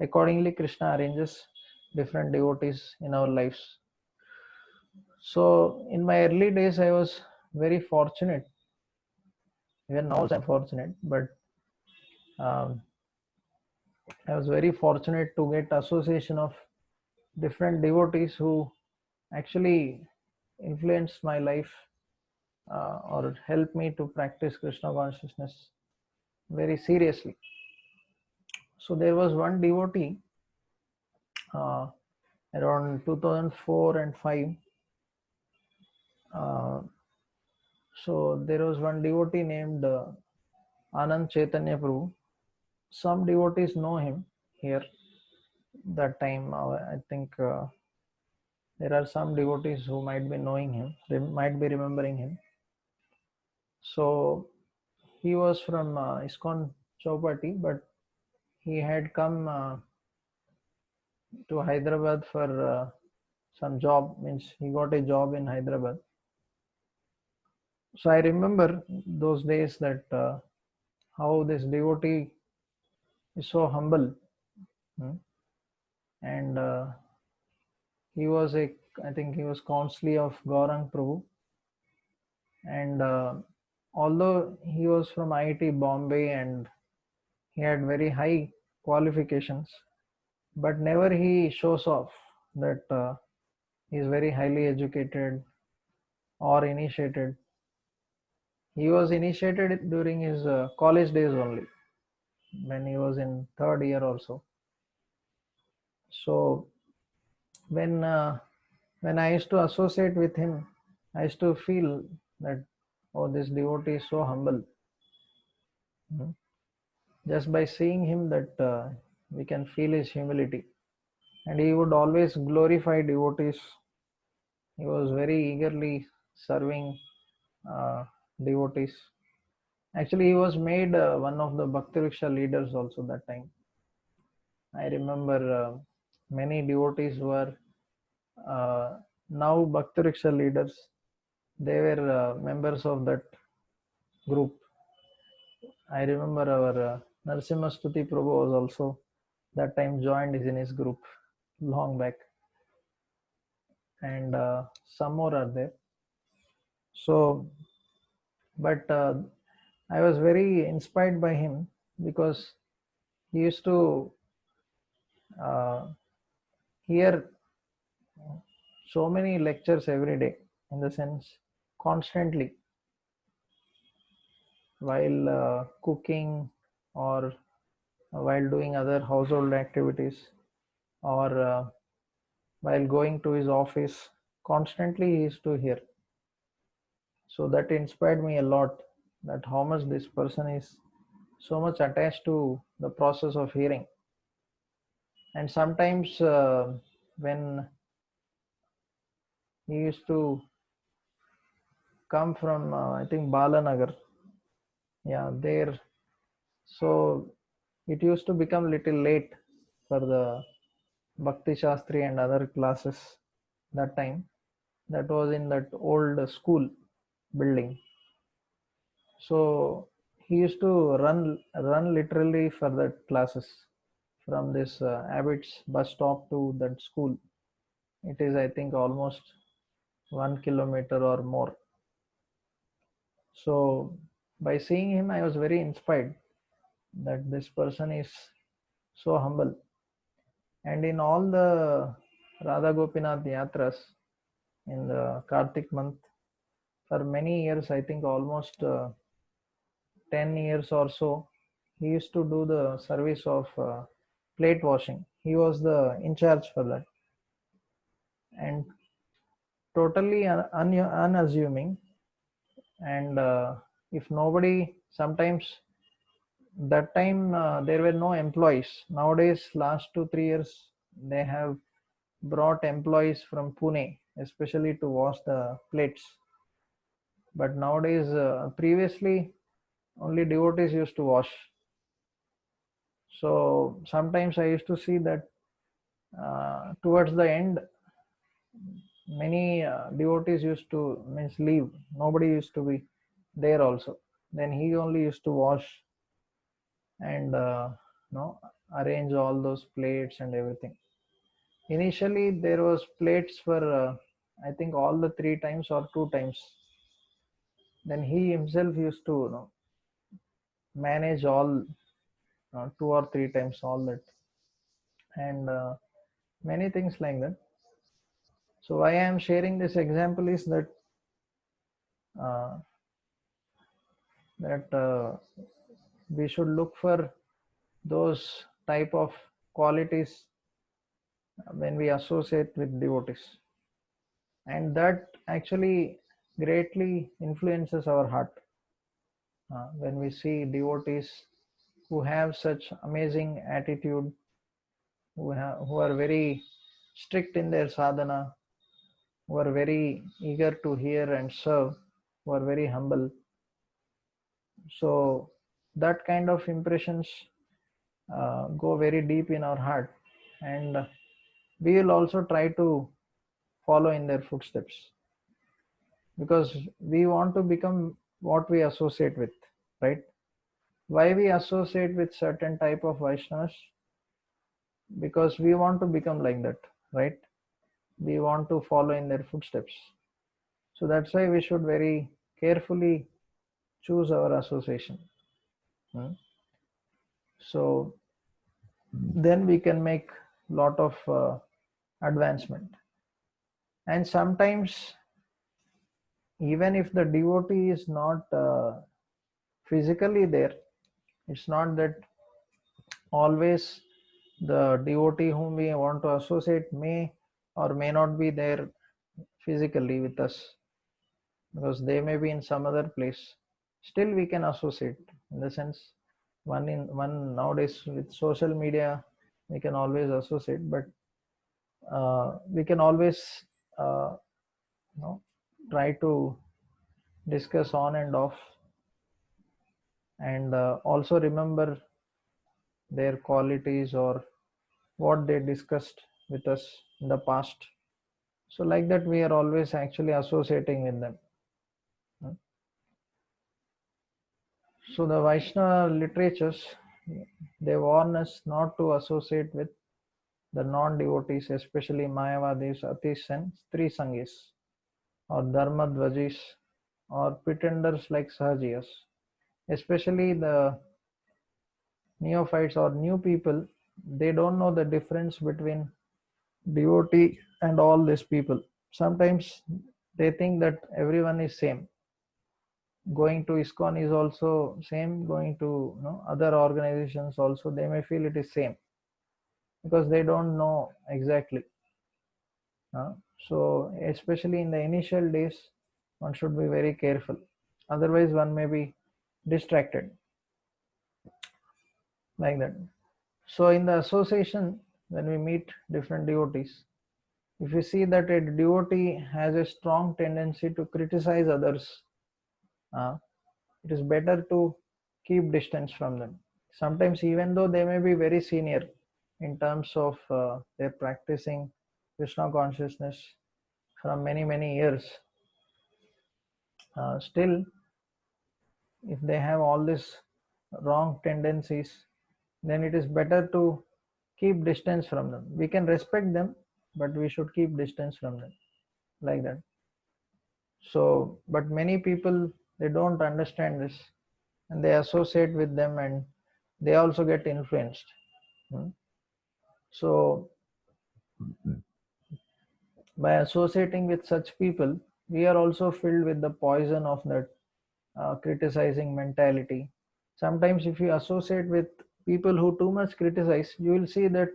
Accordingly, Krishna arranges different devotees in our lives. So, in my early days, I was very fortunate. Even now, I'm fortunate, but um, I was very fortunate to get association of different devotees who actually influenced my life, or helped me to practice Krishna consciousness very seriously. So there was one devotee uh, around 2004 and 5. Uh, so there was one devotee named Anand Chaitanya Prabhu. Some devotees know him here. That time, I think there are some devotees who might be knowing him. They might be remembering him. So he was from ISKCON Chowpatty, but he had come to Hyderabad for some job. Means he got a job in Hyderabad. So I remember those days that how this devotee is so humble, and he was I think he was constantly of Gaurang Prabhu, and although he was from IIT Bombay and he had very high qualifications, but never he shows off that he is very highly educated or initiated. He was initiated during his college days only, when he was in third year or so. So when when I used to associate with him, I used to feel that, oh, this devotee is so humble. Mhm. Just by seeing him, that we can feel his humility, and he would always glorify devotees. He was very eagerly serving uh, devotees. Actually, he was made one of the Bhakti Riksha leaders also that time. I remember many devotees were uh, now Bhakti Riksha leaders. They were members of that group. I remember our Narasimha Stuti Prabhu was also that time joined in his group long back, and some more are there. So, but I was very inspired by him because he used to uh, hear so many lectures every day, in the sense constantly, while cooking or while doing other household activities, or while going to his office, constantly he used to hear. So that inspired me a lot, that how much this person is so much attached to the process of hearing. And sometimes when he used to come from I think Balanagar, yeah, there. So it used to become little late for the Bhakti Shastri and other classes that time. That was in that old school building. So he used to run literally for that classes from this Abbott's bus stop to that school. It is, I think, almost 1 kilometer or more. So by seeing him, I was very inspired that this person is so humble. And in all the Radha Gopinath Yatras in the Kartik month, for many years, I think almost 10 years or so, he used to do the service of plate washing. He was the in charge for that, and totally unassuming. And if nobody, sometimes that time there were no employees. Nowadays, last 2 3 years, they have brought employees from Pune, especially to wash the plates. But nowadays, previously, only devotees used to wash. So sometimes I used to see that towards the end, many devotees used to means leave. Nobody used to be there also. Then he only used to wash and arrange all those plates and everything. Initially, there was plates for I think all the 3 times or 2 times. Then he himself used to manage all 2 or 3 times all that, and many things like that. So why I am sharing this example is that uh, we should look for those type of qualities when we associate with devotees, and that actually greatly influences our heart. When we see devotees who have such amazing attitude, who are very strict in their sadhana, who are very eager to hear and serve, who are very humble. So that kind of impressions go very deep in our heart, and we will also try to follow in their footsteps, because we want to become what we associate with, right? Why we associate with certain type of Vaishnavas? Because we want to become like that, right? We want to follow in their footsteps. So that's why we should very carefully choose our association. Hmm. So then we can make lot of advancement. And sometimes, even if the devotee is not physically there, it's not that always the devotee whom we want to associate may or may not be there physically with us, because they may be in some other place, still we can associate. In the sense, one nowadays with social media we can always associate, but we can always uh, you know, try to discuss on and off, and also remember their qualities or what they discussed with us in the past. So like that we are always actually associating with them. So the Vaishnava literatures, they warn us not to associate with the non-devotees, especially Mayavadis, Atis and Stri Sangis, or Dharmadvajis, or pretenders like Sahajiyas. Especially the neophytes or new people, they don't know the difference between devotee and all these people. Sometimes they think that everyone is same. Going to ISKCON is also same. Going to other organizations also, they may feel it is same because they don't know exactly. So especially in the initial days, one should be very careful. Otherwise, one may be distracted like that. So in the association, when we meet different devotees, if we see that a devotee has a strong tendency to criticize others, it is better to keep distance from them. Sometimes, even though they may be very senior in terms of their practicing Krishna consciousness from many years, still, if they have all these wrong tendencies, then it is better to keep distance from them. We can respect them, but we should keep distance from them, like that. So, but many people, they don't understand this, and they associate with them, and they also get influenced. So by associating with such people, we are also filled with the poison of that criticizing mentality. Sometimes if you associate with people who too much criticize, you will see that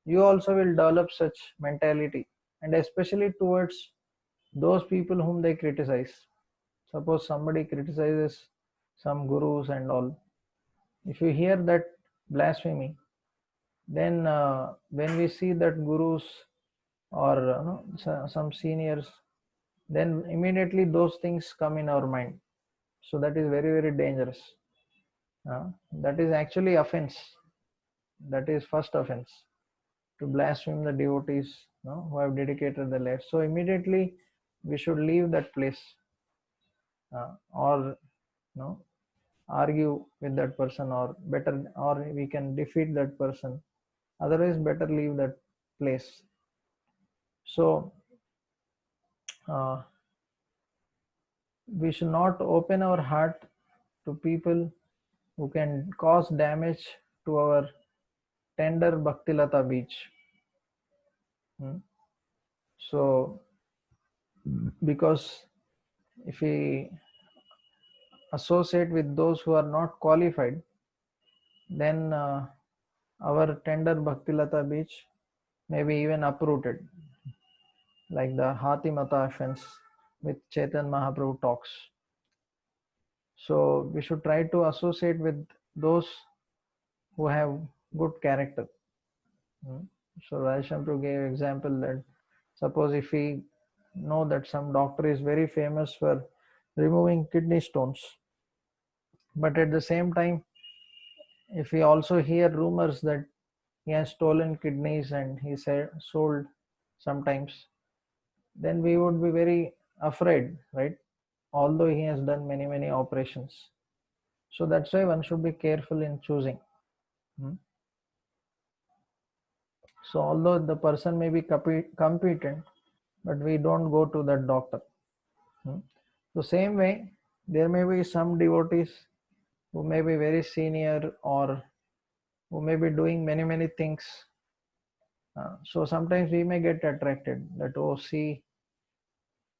you also will develop such mentality, and especially towards those people whom they criticize. Suppose somebody criticizes some gurus and all, if you hear that blasphemy, then when we see that gurus or some seniors, then immediately those things come in our mind. So that is very dangerous. That is actually offense. That is first offense, to blaspheme the devotees who have dedicated their lives. So immediately we should leave that place, or argue with that person, or better, or we can defeat that person. Otherwise, better leave that place. So uh, we should not open our heart to people who can cause damage to our tender Bhaktilata beach. So, because if we associate with those who are not qualified, then our tender Bhaktilata beach may be even uprooted, like the Hatimata offense with Chaitanya Mahaprabhu talks. So we should try to associate with those who have good character. So Rajasankar gave example that suppose if we know that some doctor is very famous for removing kidney stones, but at the same time, if we also hear rumors that he has stolen kidneys and he sold sometimes, then we would be very afraid, right? Although he has done many operations. So that's why one should be careful in choosing. So although the person may be competent, but we don't go to that doctor. So same way, there may be some devotees who may be very senior, or who may be doing many things. So sometimes we may get attracted that, oh, see,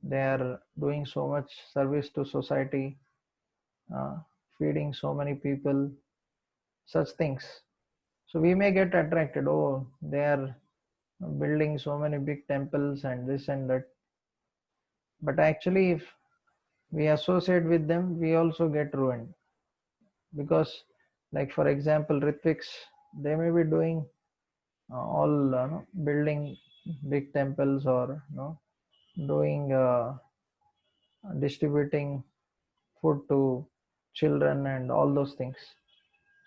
they are doing so much service to society, feeding so many people, such things. So we may get attracted, oh, they are building so many big temples and this and that. But actually, if we associate with them, we also get ruined, because, like for example, Ritviks, they may be doing all building big temples, or doing distributing food to children and all those things.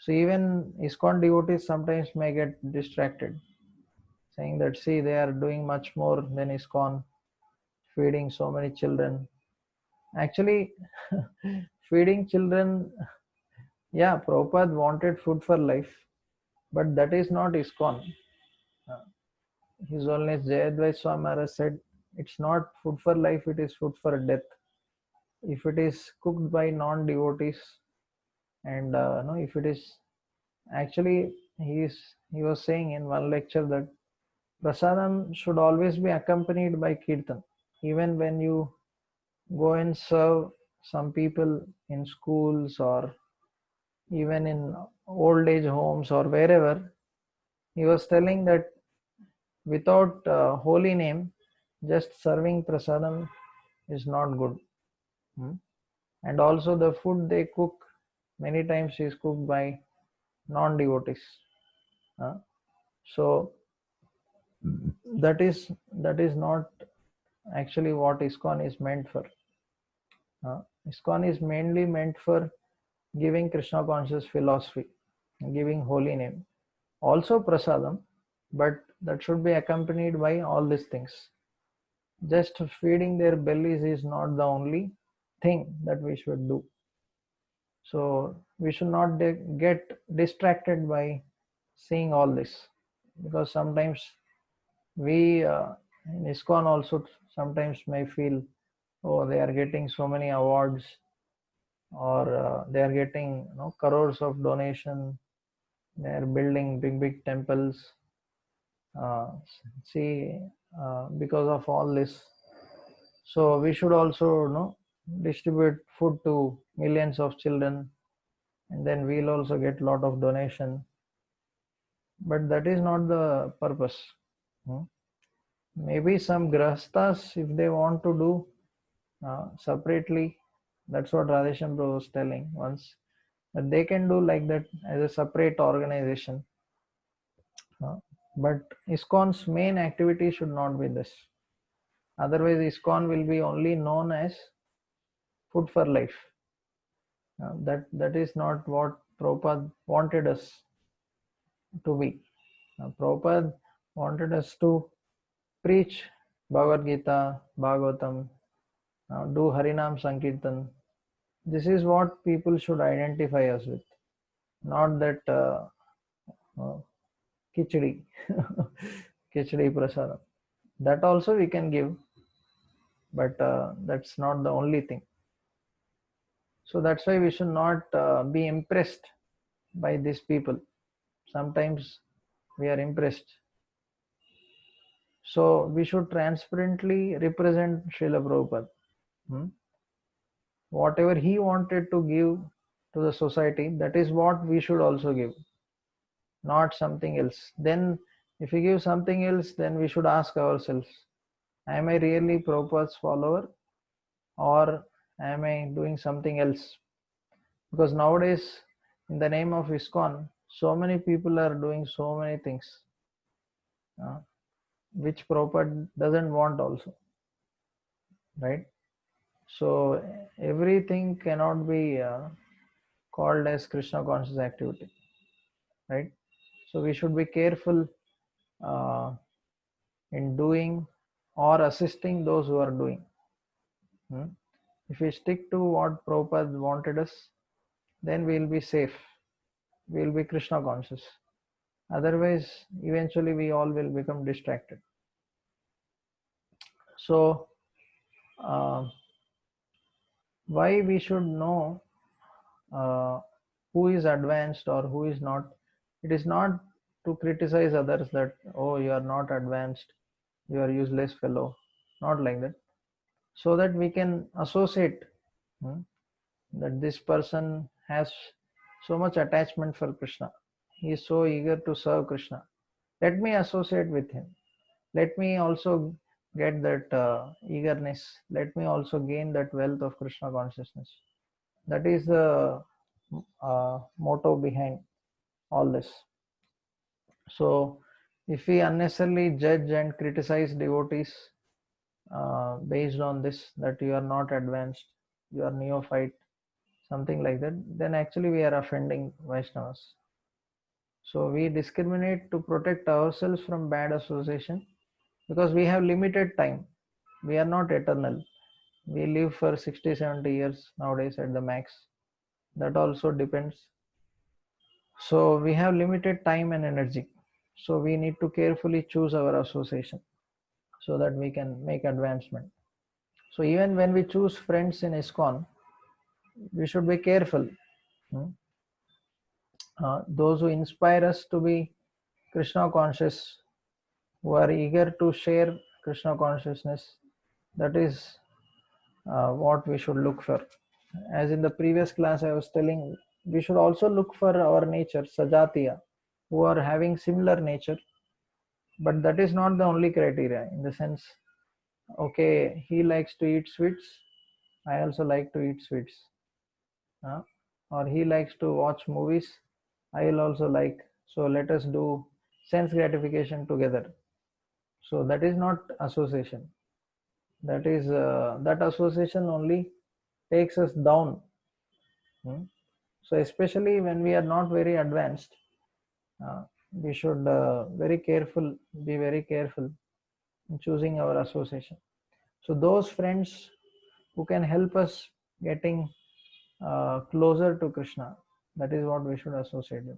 So even ISKCON devotees sometimes may get distracted, saying that, see, they are doing much more than ISKCON, feeding so many children. Actually, feeding children, yeah, Prabhupada wanted food for life, but that is not ISKCON. Uh, His Holiness Jayadvaita Swami Maharaj said, it's not food for life, it is food for death. If it is cooked by non-devotees, and if it is actually, he was saying in one lecture that prasadam should always be accompanied by kirtan. Even when you go and serve some people in schools, or even in old age homes, or wherever, he was telling that without holy name, just serving prasadam is not good. Hmm? And also the food they cook, many times is cooked by non-devotees. So that is not actually what ISKCON is meant for. ISKCON is mainly meant for giving Krishna conscious philosophy, giving holy name, also prasadam, but that should be accompanied by all these things. Just feeding their bellies is not the only thing that we should do. So we should not get distracted by seeing all this, because sometimes we in ISKCON also sometimes may feel, oh, they are getting so many awards, or they are getting crores of donation, they are building big temples. uh, See, because of all this, so we should also distribute food to millions of children, and then we'll also get a lot of donation. But that is not the purpose. Hmm? Maybe some grahastas, if they want to do separately, that's what Radhesham Bro was telling once, that they can do like that as a separate organization. But ISKCON's main activity should not be this. Otherwise, ISKCON will be only known as food for life. That is not what Prabhupada wanted us to be. Prabhupada wanted us to preach Bhagavad Gita, Bhagavatam, do Harinam Sankirtan. This is what people should identify us with, not that uh, khichdi, khichdi prasadam. That also we can give, but that's not the only thing. So that's why we should not be impressed by these people. Sometimes we are impressed. So we should transparently represent Srila Prabhupada. Hmm? Whatever he wanted to give to the society, that is what we should also give, not something else. Then if we give something else, then we should ask ourselves, am I really Prabhupada's follower, or am I doing something else? Because nowadays, in the name of ISKCON, so many people are doing so many things, uh, which Prabhupada doesn't want also, right? So everything cannot be called as Krishna conscious activity, right? So we should be careful uh, in doing or assisting those who are doing. Hmm? If we stick to what Prabhupada wanted us, then we will be safe. We will be Krishna conscious. Otherwise, eventually we all will become distracted. So, uh, why we should know uh, who is advanced or who is not? It is not to criticize others that, oh, you are not advanced, you are useless fellow. Not like that. So that we can associate, hmm, that this person has so much attachment for Krishna. He is so eager to serve Krishna. Let me associate with him. let me also get that eagerness, let me also gain that wealth of Krishna consciousness. That is the motto behind all this. So if we unnecessarily judge and criticize devotees based on this, that you are not advanced, you are neophyte, something like that, then actually we are offending Vaishnavas. So we discriminate to protect ourselves from bad association, because we have limited time. We are not eternal. We live for 60, 70 years nowadays at the max. That also depends. So we have limited time and energy. So we need to carefully choose our association so that we can make advancement. So even when we choose friends in ISKCON, we should be careful. Those who inspire us to be Krishna conscious, who are eager to share Krishna consciousness, that is what we should look for. As in the previous class I was telling, we should also look for our nature, Sajatiya, who are having similar nature, but that is not the only criteria. In the sense, okay, he likes to eat sweets, I also like to eat sweets. Or he likes to watch movies, I will also like. So let us do sense gratification together. So that is not association. That is that association only takes us down. So especially when we are not very advanced, we should be very careful in choosing our association. So those friends who can help us getting closer to Krishna, that is what we should associate with.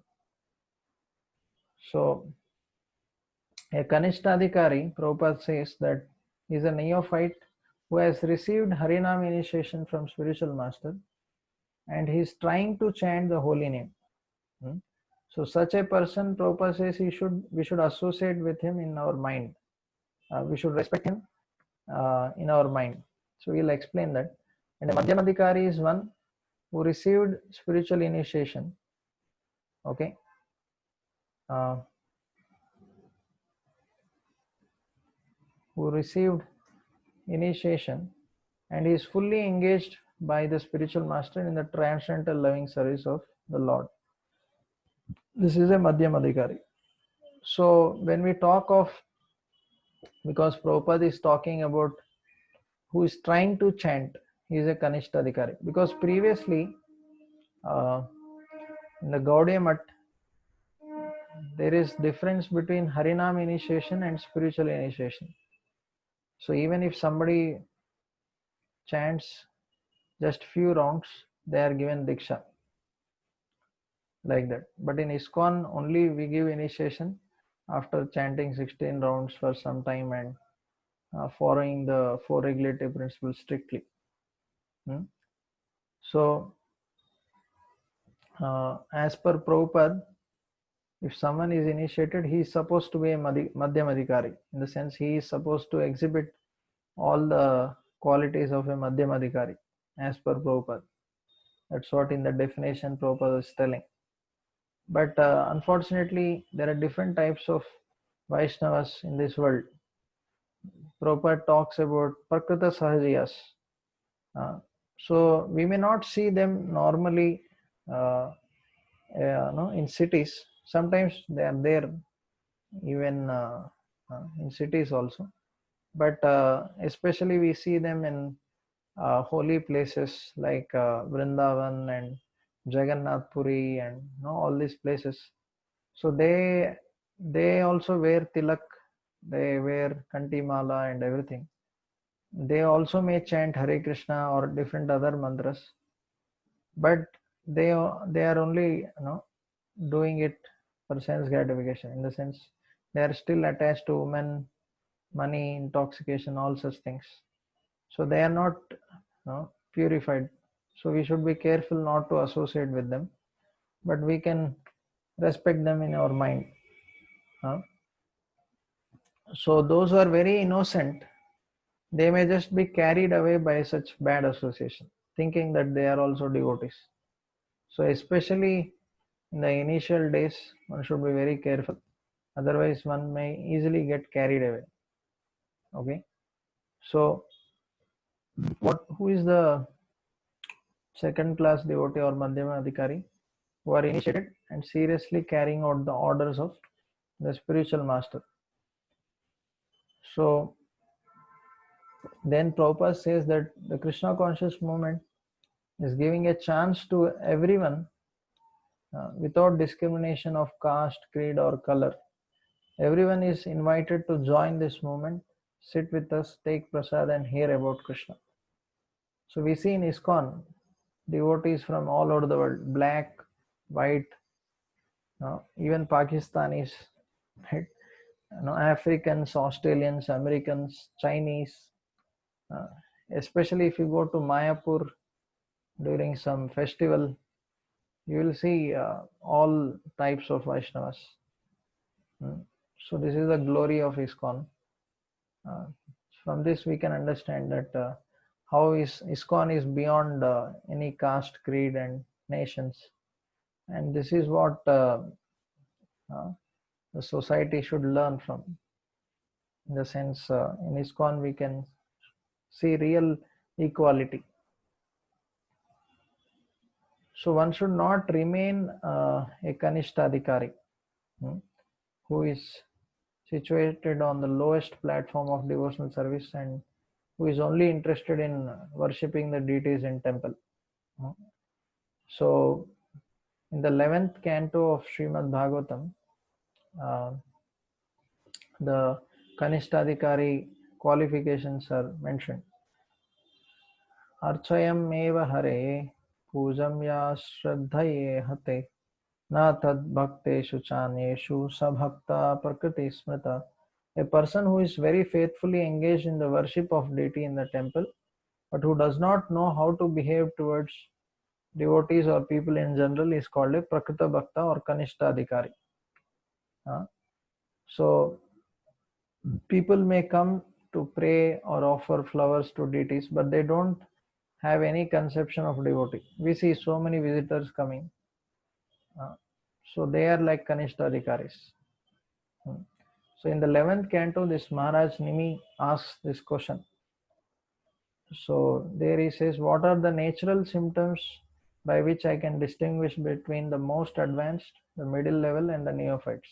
So a Kanishtadhikari, Prabhupada says that is a neophyte who has received Harinam initiation from spiritual master, and he is trying to chant the holy name. So such a person, Prabhupada says, we should associate with him in our mind. We should respect him in our mind. So we'll explain that. And a Madhyamadhikari is one who received spiritual initiation. Okay. Who received initiation and is fully engaged by the spiritual master in the transcendental loving service of the Lord. This is a Madhyamadhikari. So when we talk of, because Prabhupada is talking about who is trying to chant, he is a Kanishtadhikari. Because previously in the Gaudiya Math, there is difference between Harinam initiation and spiritual initiation. So even if somebody chants just few rounds, they are given Diksha. Like that. But in ISKCON only we give initiation after chanting 16 rounds for some time and following the 4 regulative principles strictly. So as per Prabhupada, if someone is initiated, he is supposed to be a Madhyamadhikari. In the sense, he is supposed to exhibit all the qualities of a Madhyamadhikari as per Prabhupada. That's what in the definition Prabhupada is telling. But unfortunately, there are different types of Vaishnavas in this world. Prabhupada talks about Prakrita Sahajiyas. So we may not see them normally in cities. Sometimes they are there even in cities also. But especially we see them in holy places like Vrindavan and Jagannath Puri and all these places. So they also wear tilak, they wear kanti mala and everything. They also may chant Hare Krishna or different other mantras, but they are only doing it for sense gratification. In the sense, they are still attached to women, money, intoxication, all such things. So they are not purified. So we should be careful not to associate with them, but we can respect them in our mind. So those who are very innocent, they may just be carried away by such bad association, thinking that they are also devotees. So especially in the initial days, one should be very careful. Otherwise, one may easily get carried away. Okay, so who is the second class devotee or Madhyama Adhikari? Who are initiated and seriously carrying out the orders of the spiritual master. So then Prabhupada says that the Krishna conscious movement is giving a chance to everyone without discrimination of caste, creed, or color. Everyone is invited to join this movement, sit with us, take prasad, and hear about Krishna. So we see in ISKCON devotees from all over the world, black, white, even Pakistanis, right? Africans, Australians, Americans, Chinese. Uh, Especially if you go to Mayapur during some festival, you will see all types of Vaishnavas. So this is the glory of ISKCON. Uh, from this we can understand that how ISKCON is beyond any caste, creed, and nations, and this is what uh, the society should learn from. In the sense, in ISKCON we can see real equality. So one should not remain a Kanishtadhikari who is situated on the lowest platform of devotional service and who is only interested in worshipping the deities in temple. So in the 11th canto of Srimad Bhagavatam, uh, the Kanishtadhikari qualifications are mentioned. Archayam eva hare pujam ya shraddhaye hate na tad bhakteshu chanyeshu sabhakta prakriti smrita. A person who is very faithfully engaged in the worship of deity in the temple, but who does not know how to behave towards devotees or people in general is called a Prakrita Bhakta or Kanishtadhikari. So people may come to pray or offer flowers to deities, but they don't have any conception of devotee. We see so many visitors coming. So they are like Kanishtadhikaris. So in the 11th canto, this Maharaj Nimi asks this question. So there he says, what are the natural symptoms by which I can distinguish between the most advanced, the middle level, and the neophytes?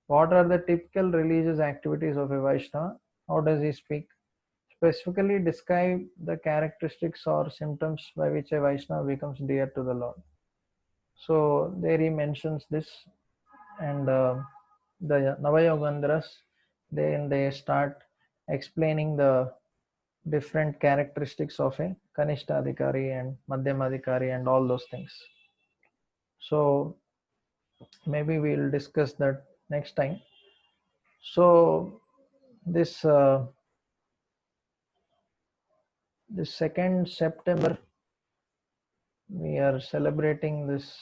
What are the typical religious activities of a Vaishnava? How does he speak? Specifically describe the characteristics or symptoms by which a Vaishnava becomes dear to the Lord. So there he mentions this, and the Navayogandharas, then they start explaining the different characteristics of a Kanishtadhikari and Madhyamadhikari and all those things. So maybe we'll discuss that next time. So this 2nd September we are celebrating this